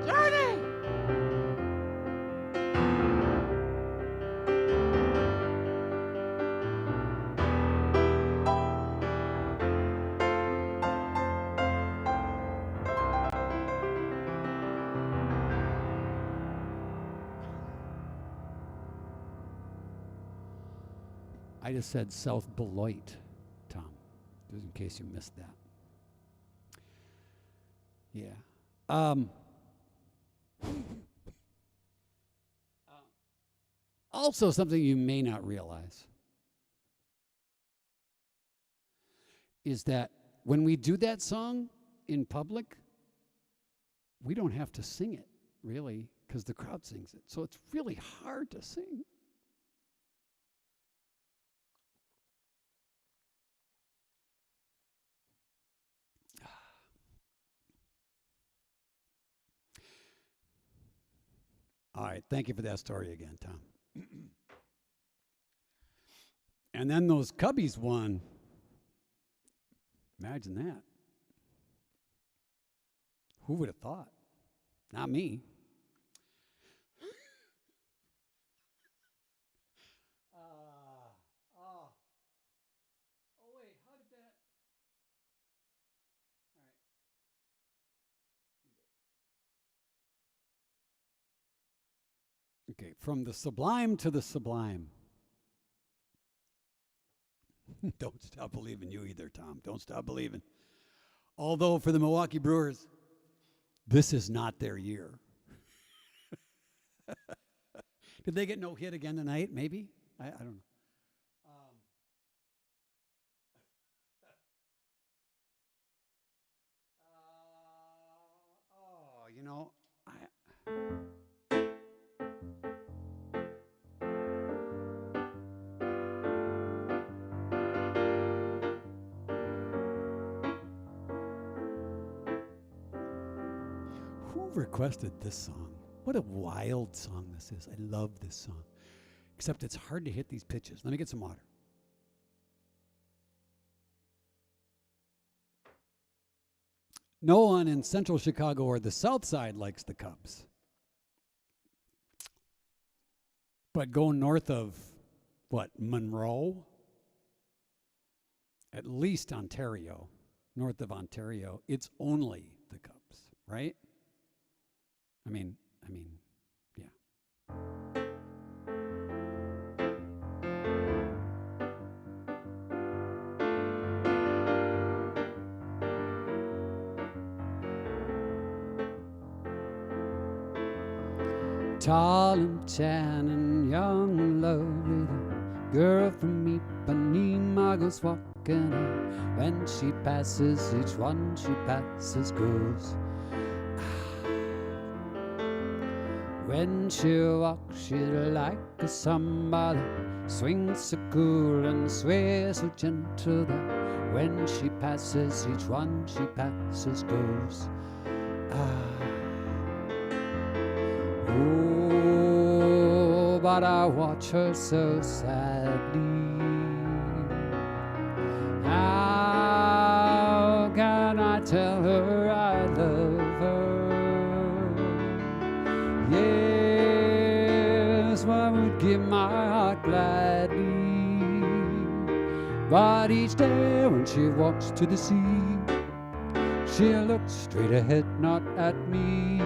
Journey. I just said South Beloit, Tom, just in case you missed that. Yeah. Also, something you may not realize is that when we do that song in public, we don't have to sing it, really, because the crowd sings it. So it's really hard to sing. All right, thank you for that story again, Tom. And then those Cubbies won. Imagine that. Who would have thought? Not me. Wait, how did that? All right. Okay, from the sublime to the sublime. Don't stop believing you either, Tom. Don't stop believing. Although for the Milwaukee Brewers, this is not their year. Did they get no hit again tonight? Maybe? I don't know. You know, who requested this song? What a wild song this is. I love this song. Except it's hard to hit these pitches. Let me get some water. No one in central Chicago or the south side likes the Cubs. But going north of, Monroe? At least Ontario, north of Ontario, it's only the Cubs, right? I mean, yeah. Tall and tan and young and lovely, the girl from Ipanema goes walking on. When she passes, each one she passes goes. When she walks, she's like a samba that swings so cool and sways so gentle that when she passes, each one she passes goes. Oh, but I watch her so sadly. How can I tell her I love her? Yes, one would give my heart gladly. But each day when she walks to the sea, she looks straight ahead, not at me.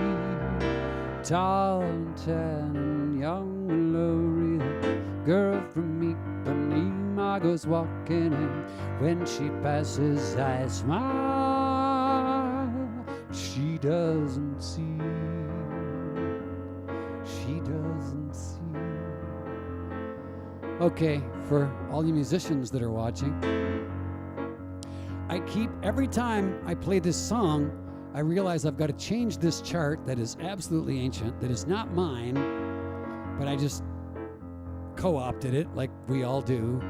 tall and tan and young and lovely. The girl from Ipanema goes walking, and when she passes, I smile. She doesn't see. She doesn't see. Okay, for all you musicians that are watching, every time I play this song, I realize I've got to change this chart that is absolutely ancient, that is not mine, but I just co-opted it like we all do.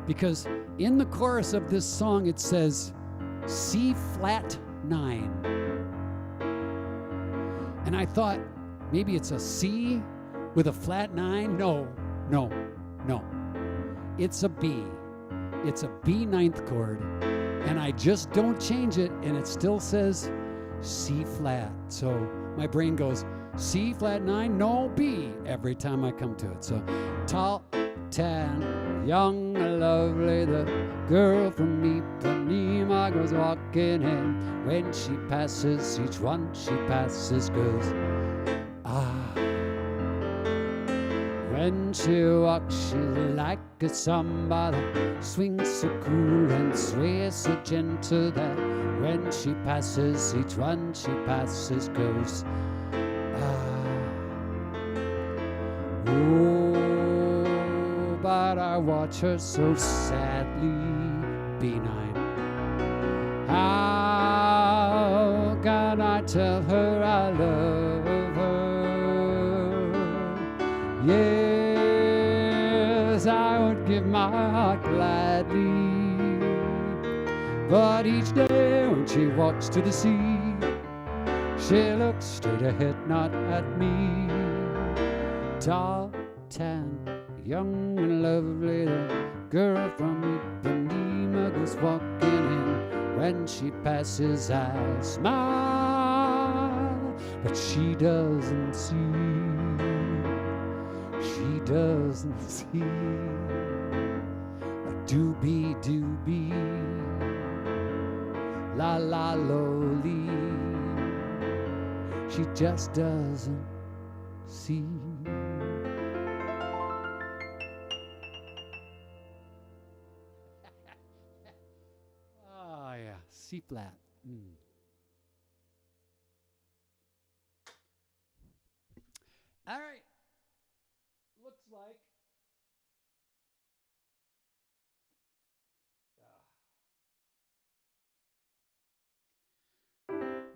Because in the chorus of this song, it says C flat 9. And I thought maybe it's a C with a flat 9. No. It's a B. It's a B ninth chord. And I just don't change it, and it still says C flat. So my brain goes C flat 9, no B, every time I come to it. So tall, tan, young, lovely, the girl from Ipanema goes walking in. When she passes, each one she passes goes, ah. When she walks, she's like a samba that swings so cool and sways so gentle that when she passes, each one she passes goes, ah. Oh, but I watch her so sadly benign. How can I tell her I love her? Yes, I would give my heart gladly, but each day when she walks to the sea, she looks straight ahead, not at me. Tall, tan, young and lovely, the girl from Ipanema goes walking in. When she passes, I smile, but she doesn't see. She doesn't see a doobie, la la loli. She just doesn't see. Oh yeah, C flat. All right. Looks like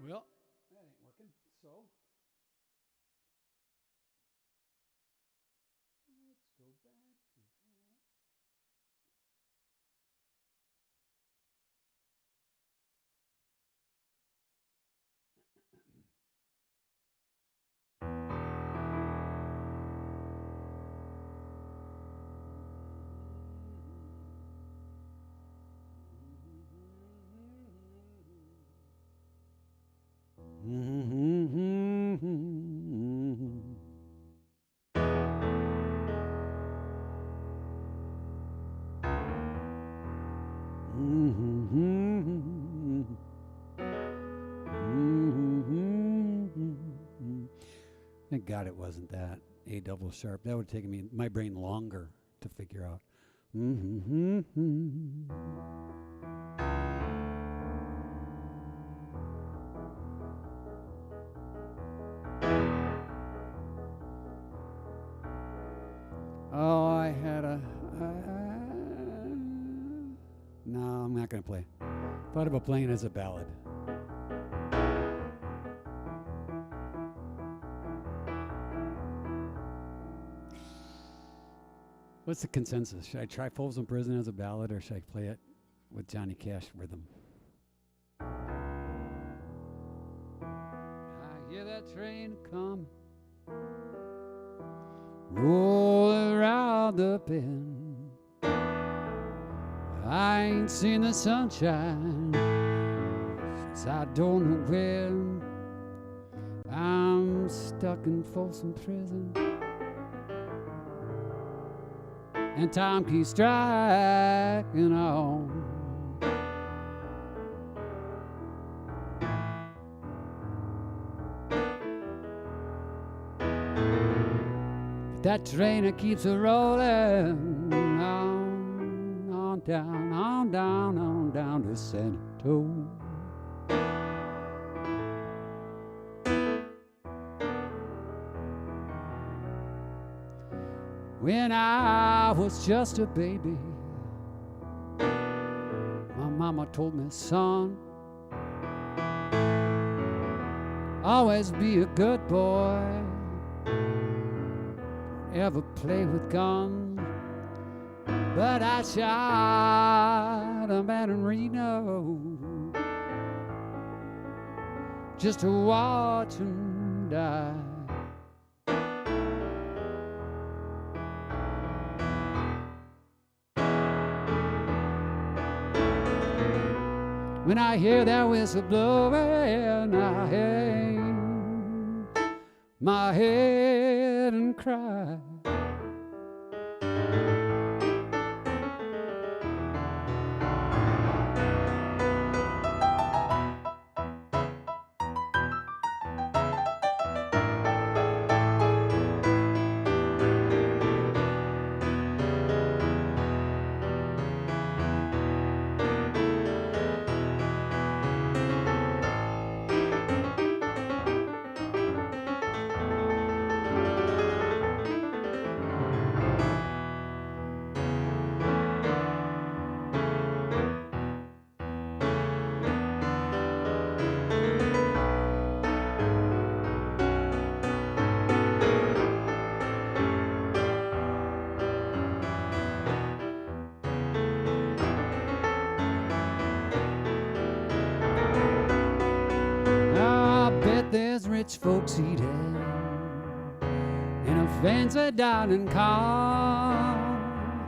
well, that ain't working. So let's go back to that. Thank God it wasn't that A double sharp. That would have taken me my brain longer to figure out. Oh, I had a. No, I'm not going to play. Thought about playing as a ballad. What's the consensus? Should I try Folsom Prison as a ballad, or should I play it with Johnny Cash rhythm? I hear that train come, roll around the bend. I ain't seen the sunshine since I don't know when. I'm stuck in Folsom Prison, and time keeps striking on. That train that keeps a rolling on down, on down, on down to San Antonio. When I was just a baby, my mama told me, son, always be a good boy. Don't ever play with guns. But I shot a man in Reno just to watch him die. When I hear that whistle blowing, I hang my head and cry. There's rich folks eating in a fancy dining car.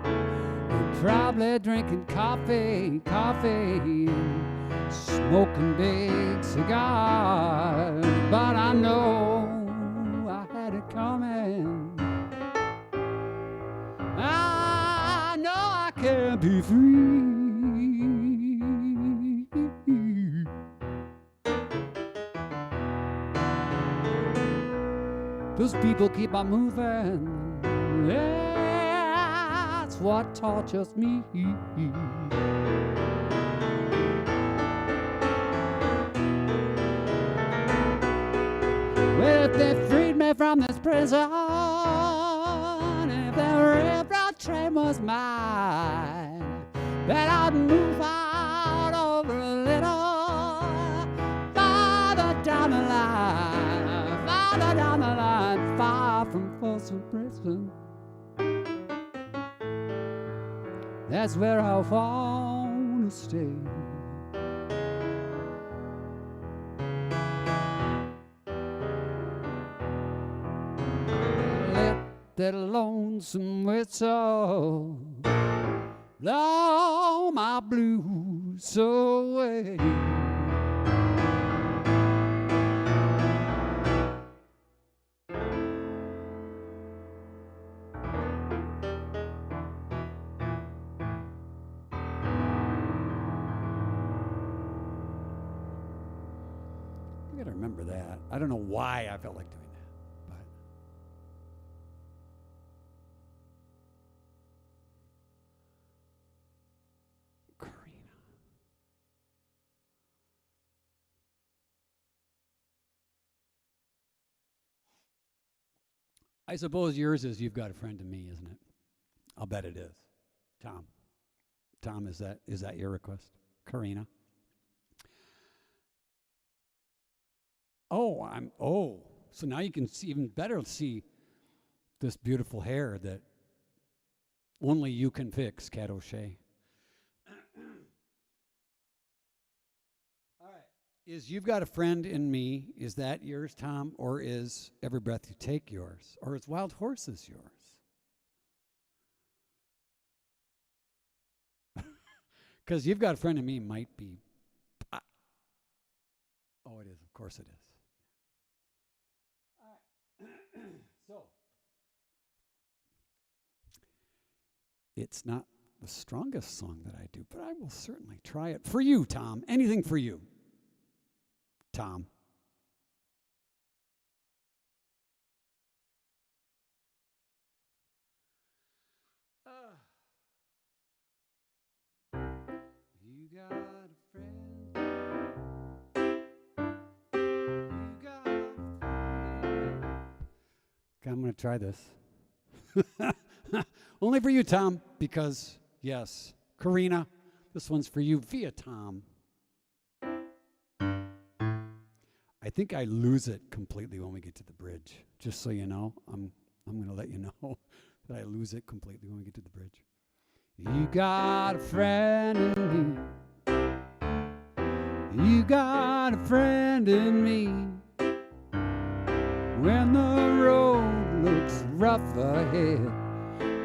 They're probably drinking coffee, and smoking big cigars. But I know I had it coming. I know I can be free. Those people keep on moving. That's what tortures me. Well, if they freed me from this prison, if the railroad train was mine, then I'd move out over a little farther down the line, farther down the line, far from Folsom Prison. That's where I want to stay. Let that lonesome whistle blow my blues away. I gotta remember that. I don't know why I felt like doing that, but Karina. I suppose yours is You've Got a Friend in Me, isn't it? I'll bet it is. Tom. Tom, is that your request? Karina. So now you can see even better see this beautiful hair that only you can fix, Cat O'Shea. All right. Is You've Got a Friend in Me, is that yours, Tom, or is Every Breath You Take yours? Or is Wild Horses yours? Because You've Got a Friend in Me might be... Oh, it is. Of course it is. So, it's not the strongest song that I do, but I will certainly try it. For you, Tom. Anything for you, Tom. Okay, I'm going to try this. Only for you, Tom, because, yes, Karina, this one's for you via Tom. I think I lose it completely when we get to the bridge. Just so you know, I'm going to let you know that I lose it completely when we get to the bridge. You got a friend in me. You got a friend in me. When the road looks rough ahead,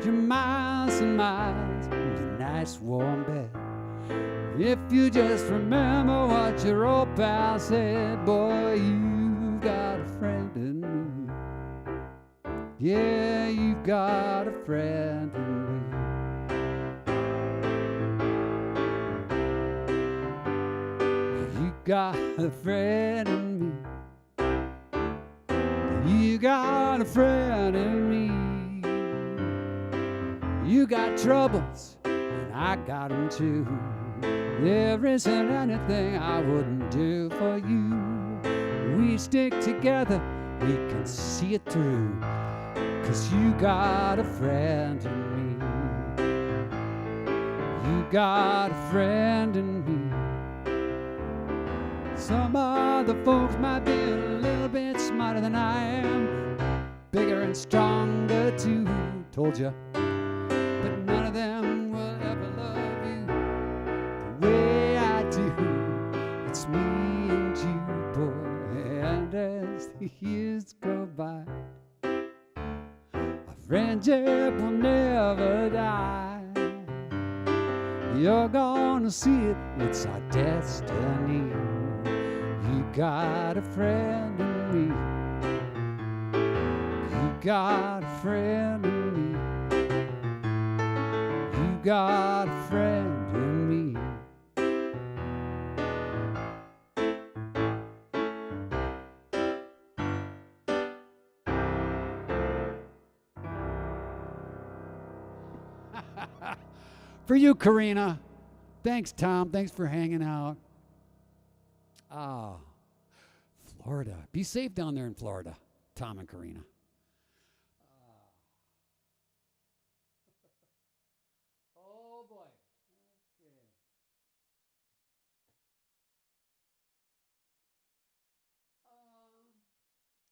you're miles and miles from your nice warm bed. If you just remember what your old pal said, boy, you've got a friend in me. Yeah, you've got a friend in me. You got a friend in me. You got a friend in me. You got troubles, and I got them too. There isn't anything I wouldn't do for you. We stick together, we can see it through. 'Cause you got a friend in me. You got a friend in me. Some other folks might be a little bit smarter than I am, bigger and stronger too, told you. But none of them will ever love you the way I do. It's me and you, boy, and as the years go by, our friendship will never die. You're gonna see it, it's our destiny. You got a friend in me. You got a friend in me. You got a friend in me. For you, Karina. Thanks, Tom. Thanks for hanging out. Ah, Florida. Be safe down there in Florida, Tom and Karina. Oh, boy. Okay.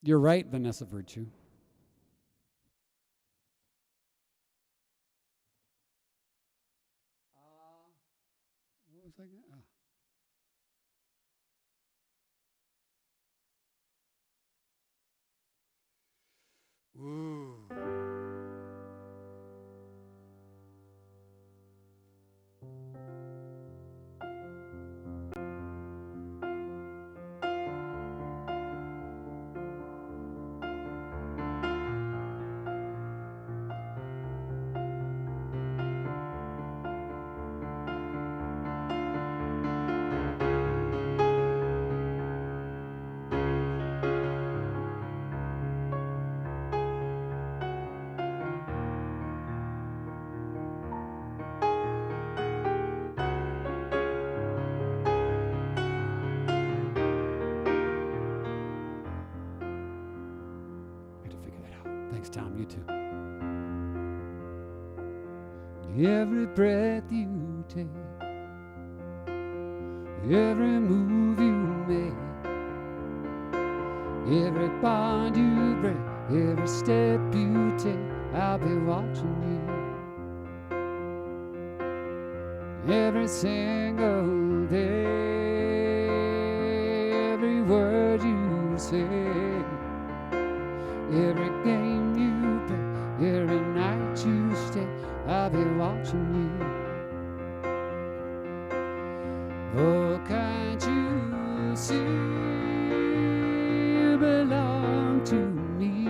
You're right, Vanessa Virtue. What was I going to... Ooh. Thanks, Tom. You too. Every breath you take, every move you make, every bond you break, every step you take, I'll be watching you. Every single day, every word you say, every game you play, every night you stay, I'll be watching you. Oh, can't you see you belong to me?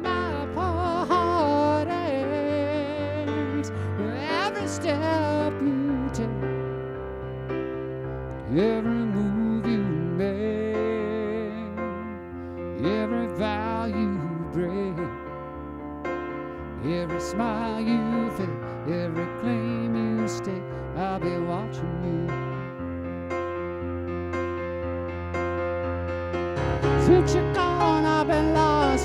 My poor heart aches every step you take, every move you make, every vow you break, every smile you fake, every claim you stake, I'll be watching you. Since you're gone, I've been lost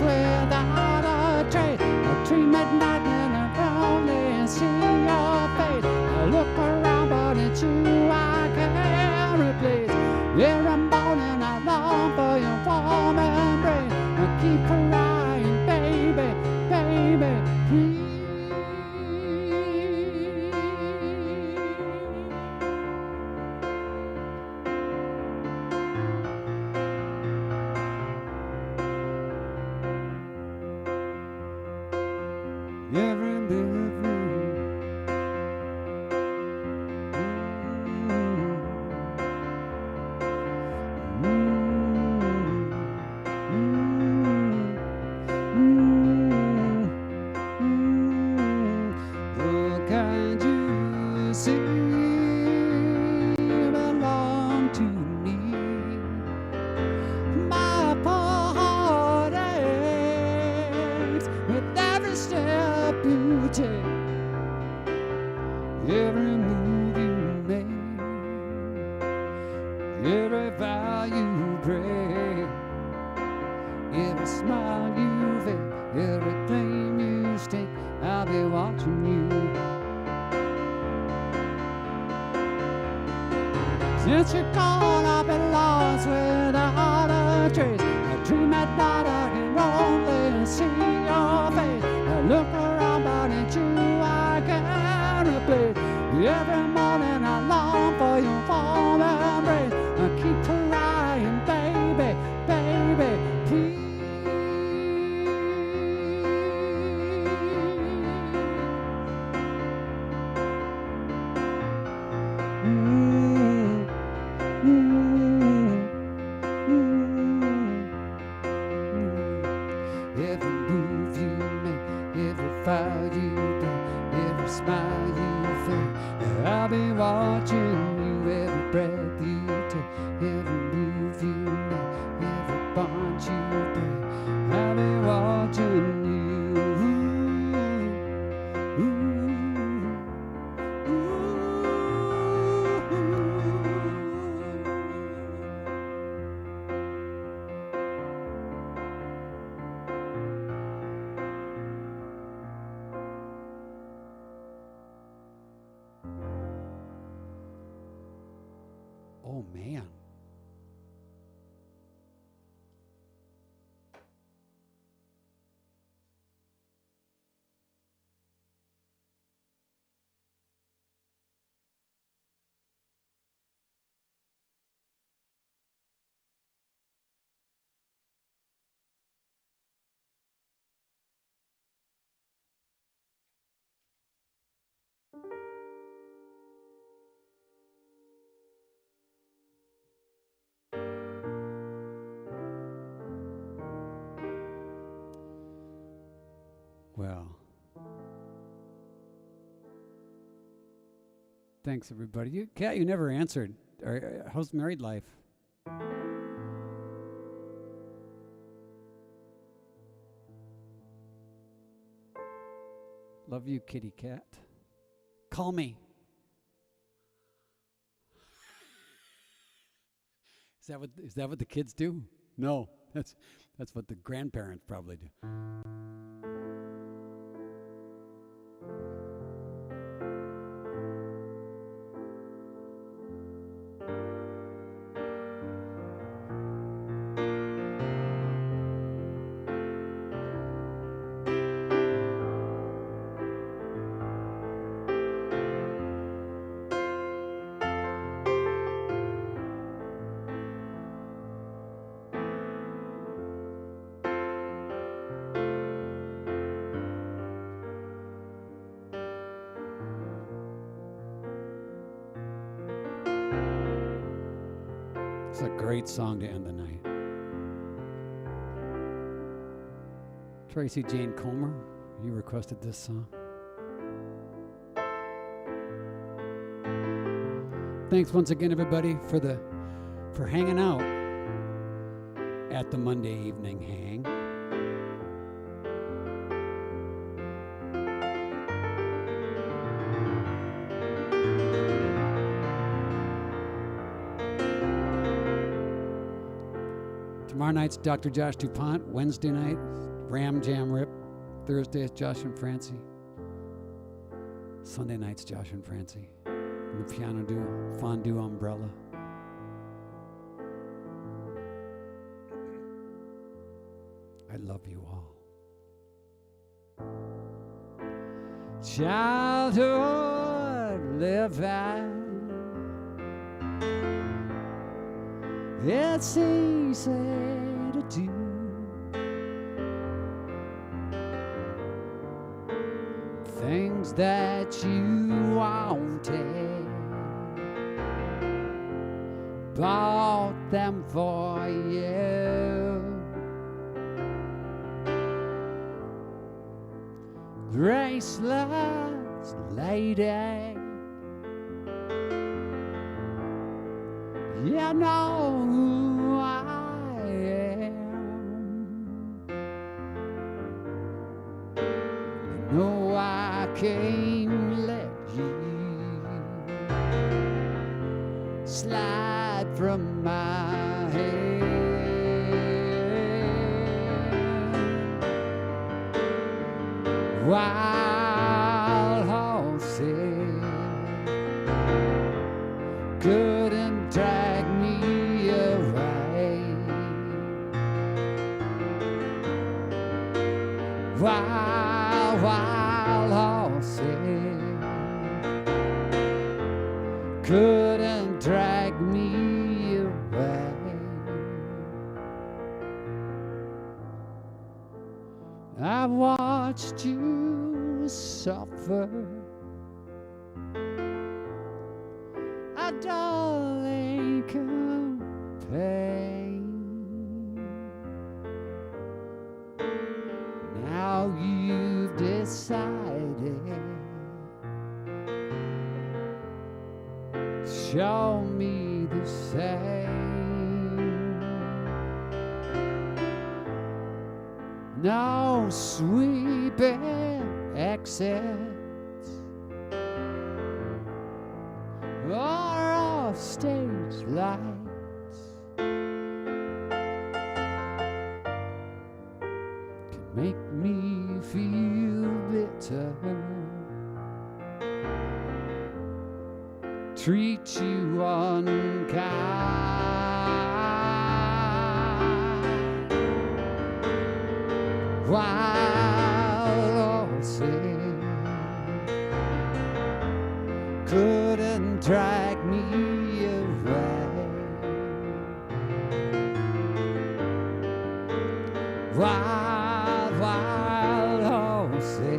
that you I can't replace. Every morning I long for your warm embrace. I keep crying, baby, baby, please. Every bit of you. The kind you see belong to me. My poor heart aches with every step you take, every move you make, every vow you break, every smile you fake, every claim you stake. I'll be watching you. Since you're gone, I've been lost without a trace. I dream at night, I can only see your face. I look around, but it's you I can't replace. Every morning I long for your warm embrace. I keep crying, baby, baby, please. Every move you make, every fight you break, every smile you fake, I'll be watching you. Every breath you take, every move you make, every bond you break, I'll be watching you. Oh, man. Well, thanks everybody. Kat, you never answered. How's married life? Love you, kitty cat. Call me. Is that what the kids do? No, that's what the grandparents probably do. It's a great song to end the night. Tracy Jane Comer, you requested this song. Thanks once again, everybody, for hanging out at the Monday Evening Hang. Tomorrow night's Dr. Josh DuPont. Wednesday night, Ram Jam Rip. Thursday is Josh and Francie. Sunday night's Josh and Francie. and the piano fondue umbrella. I love you all. Childhood living, it's easy to do. Things that you wanted, bought them for you. Graceless lady, you know who I am. You know I can't let you slide from my hand. Wild horses couldn't drag me away. Wild horses couldn't drag me away. I watched you suffer, a darling pain. Now you've decided, show me the same. No sweeping exits or off stage lights can make me feel bitter, treat you unkind. Wild horses couldn't drag me away. Wild horses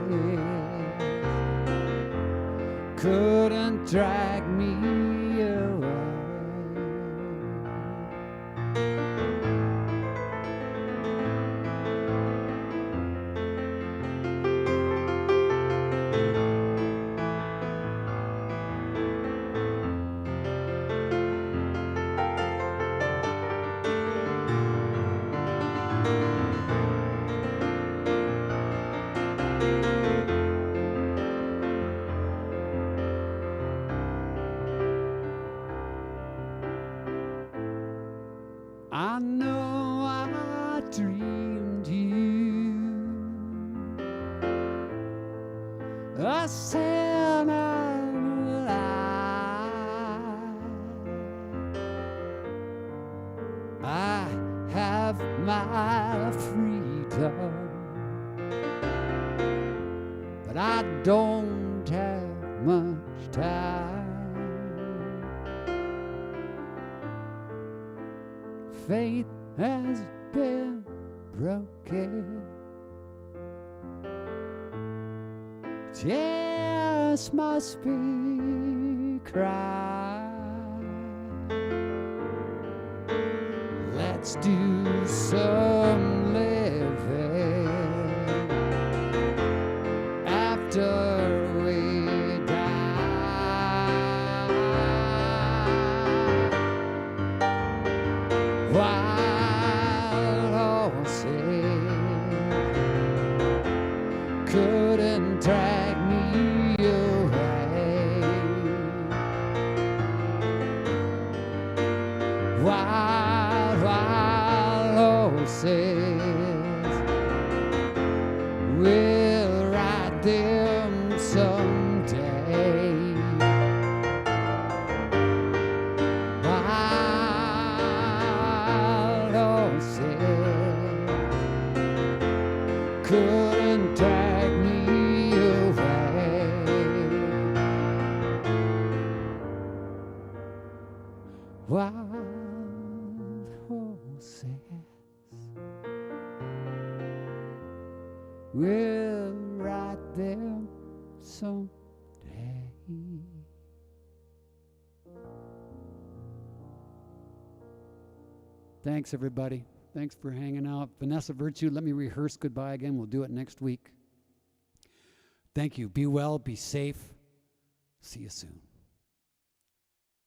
couldn't drag me away. I know I dreamed you a sinner alive. I have my freedom, but I don't have much time. Faith has been broken, tears must be cried. Let's do some living after we die. Wild horses couldn't drag me away. Wild horses wild horses will ride them someday. Thanks, everybody. Thanks for hanging out. Vanessa Virtue, let me rehearse goodbye again. We'll do it next week. Thank you. Be well, be safe. See you soon.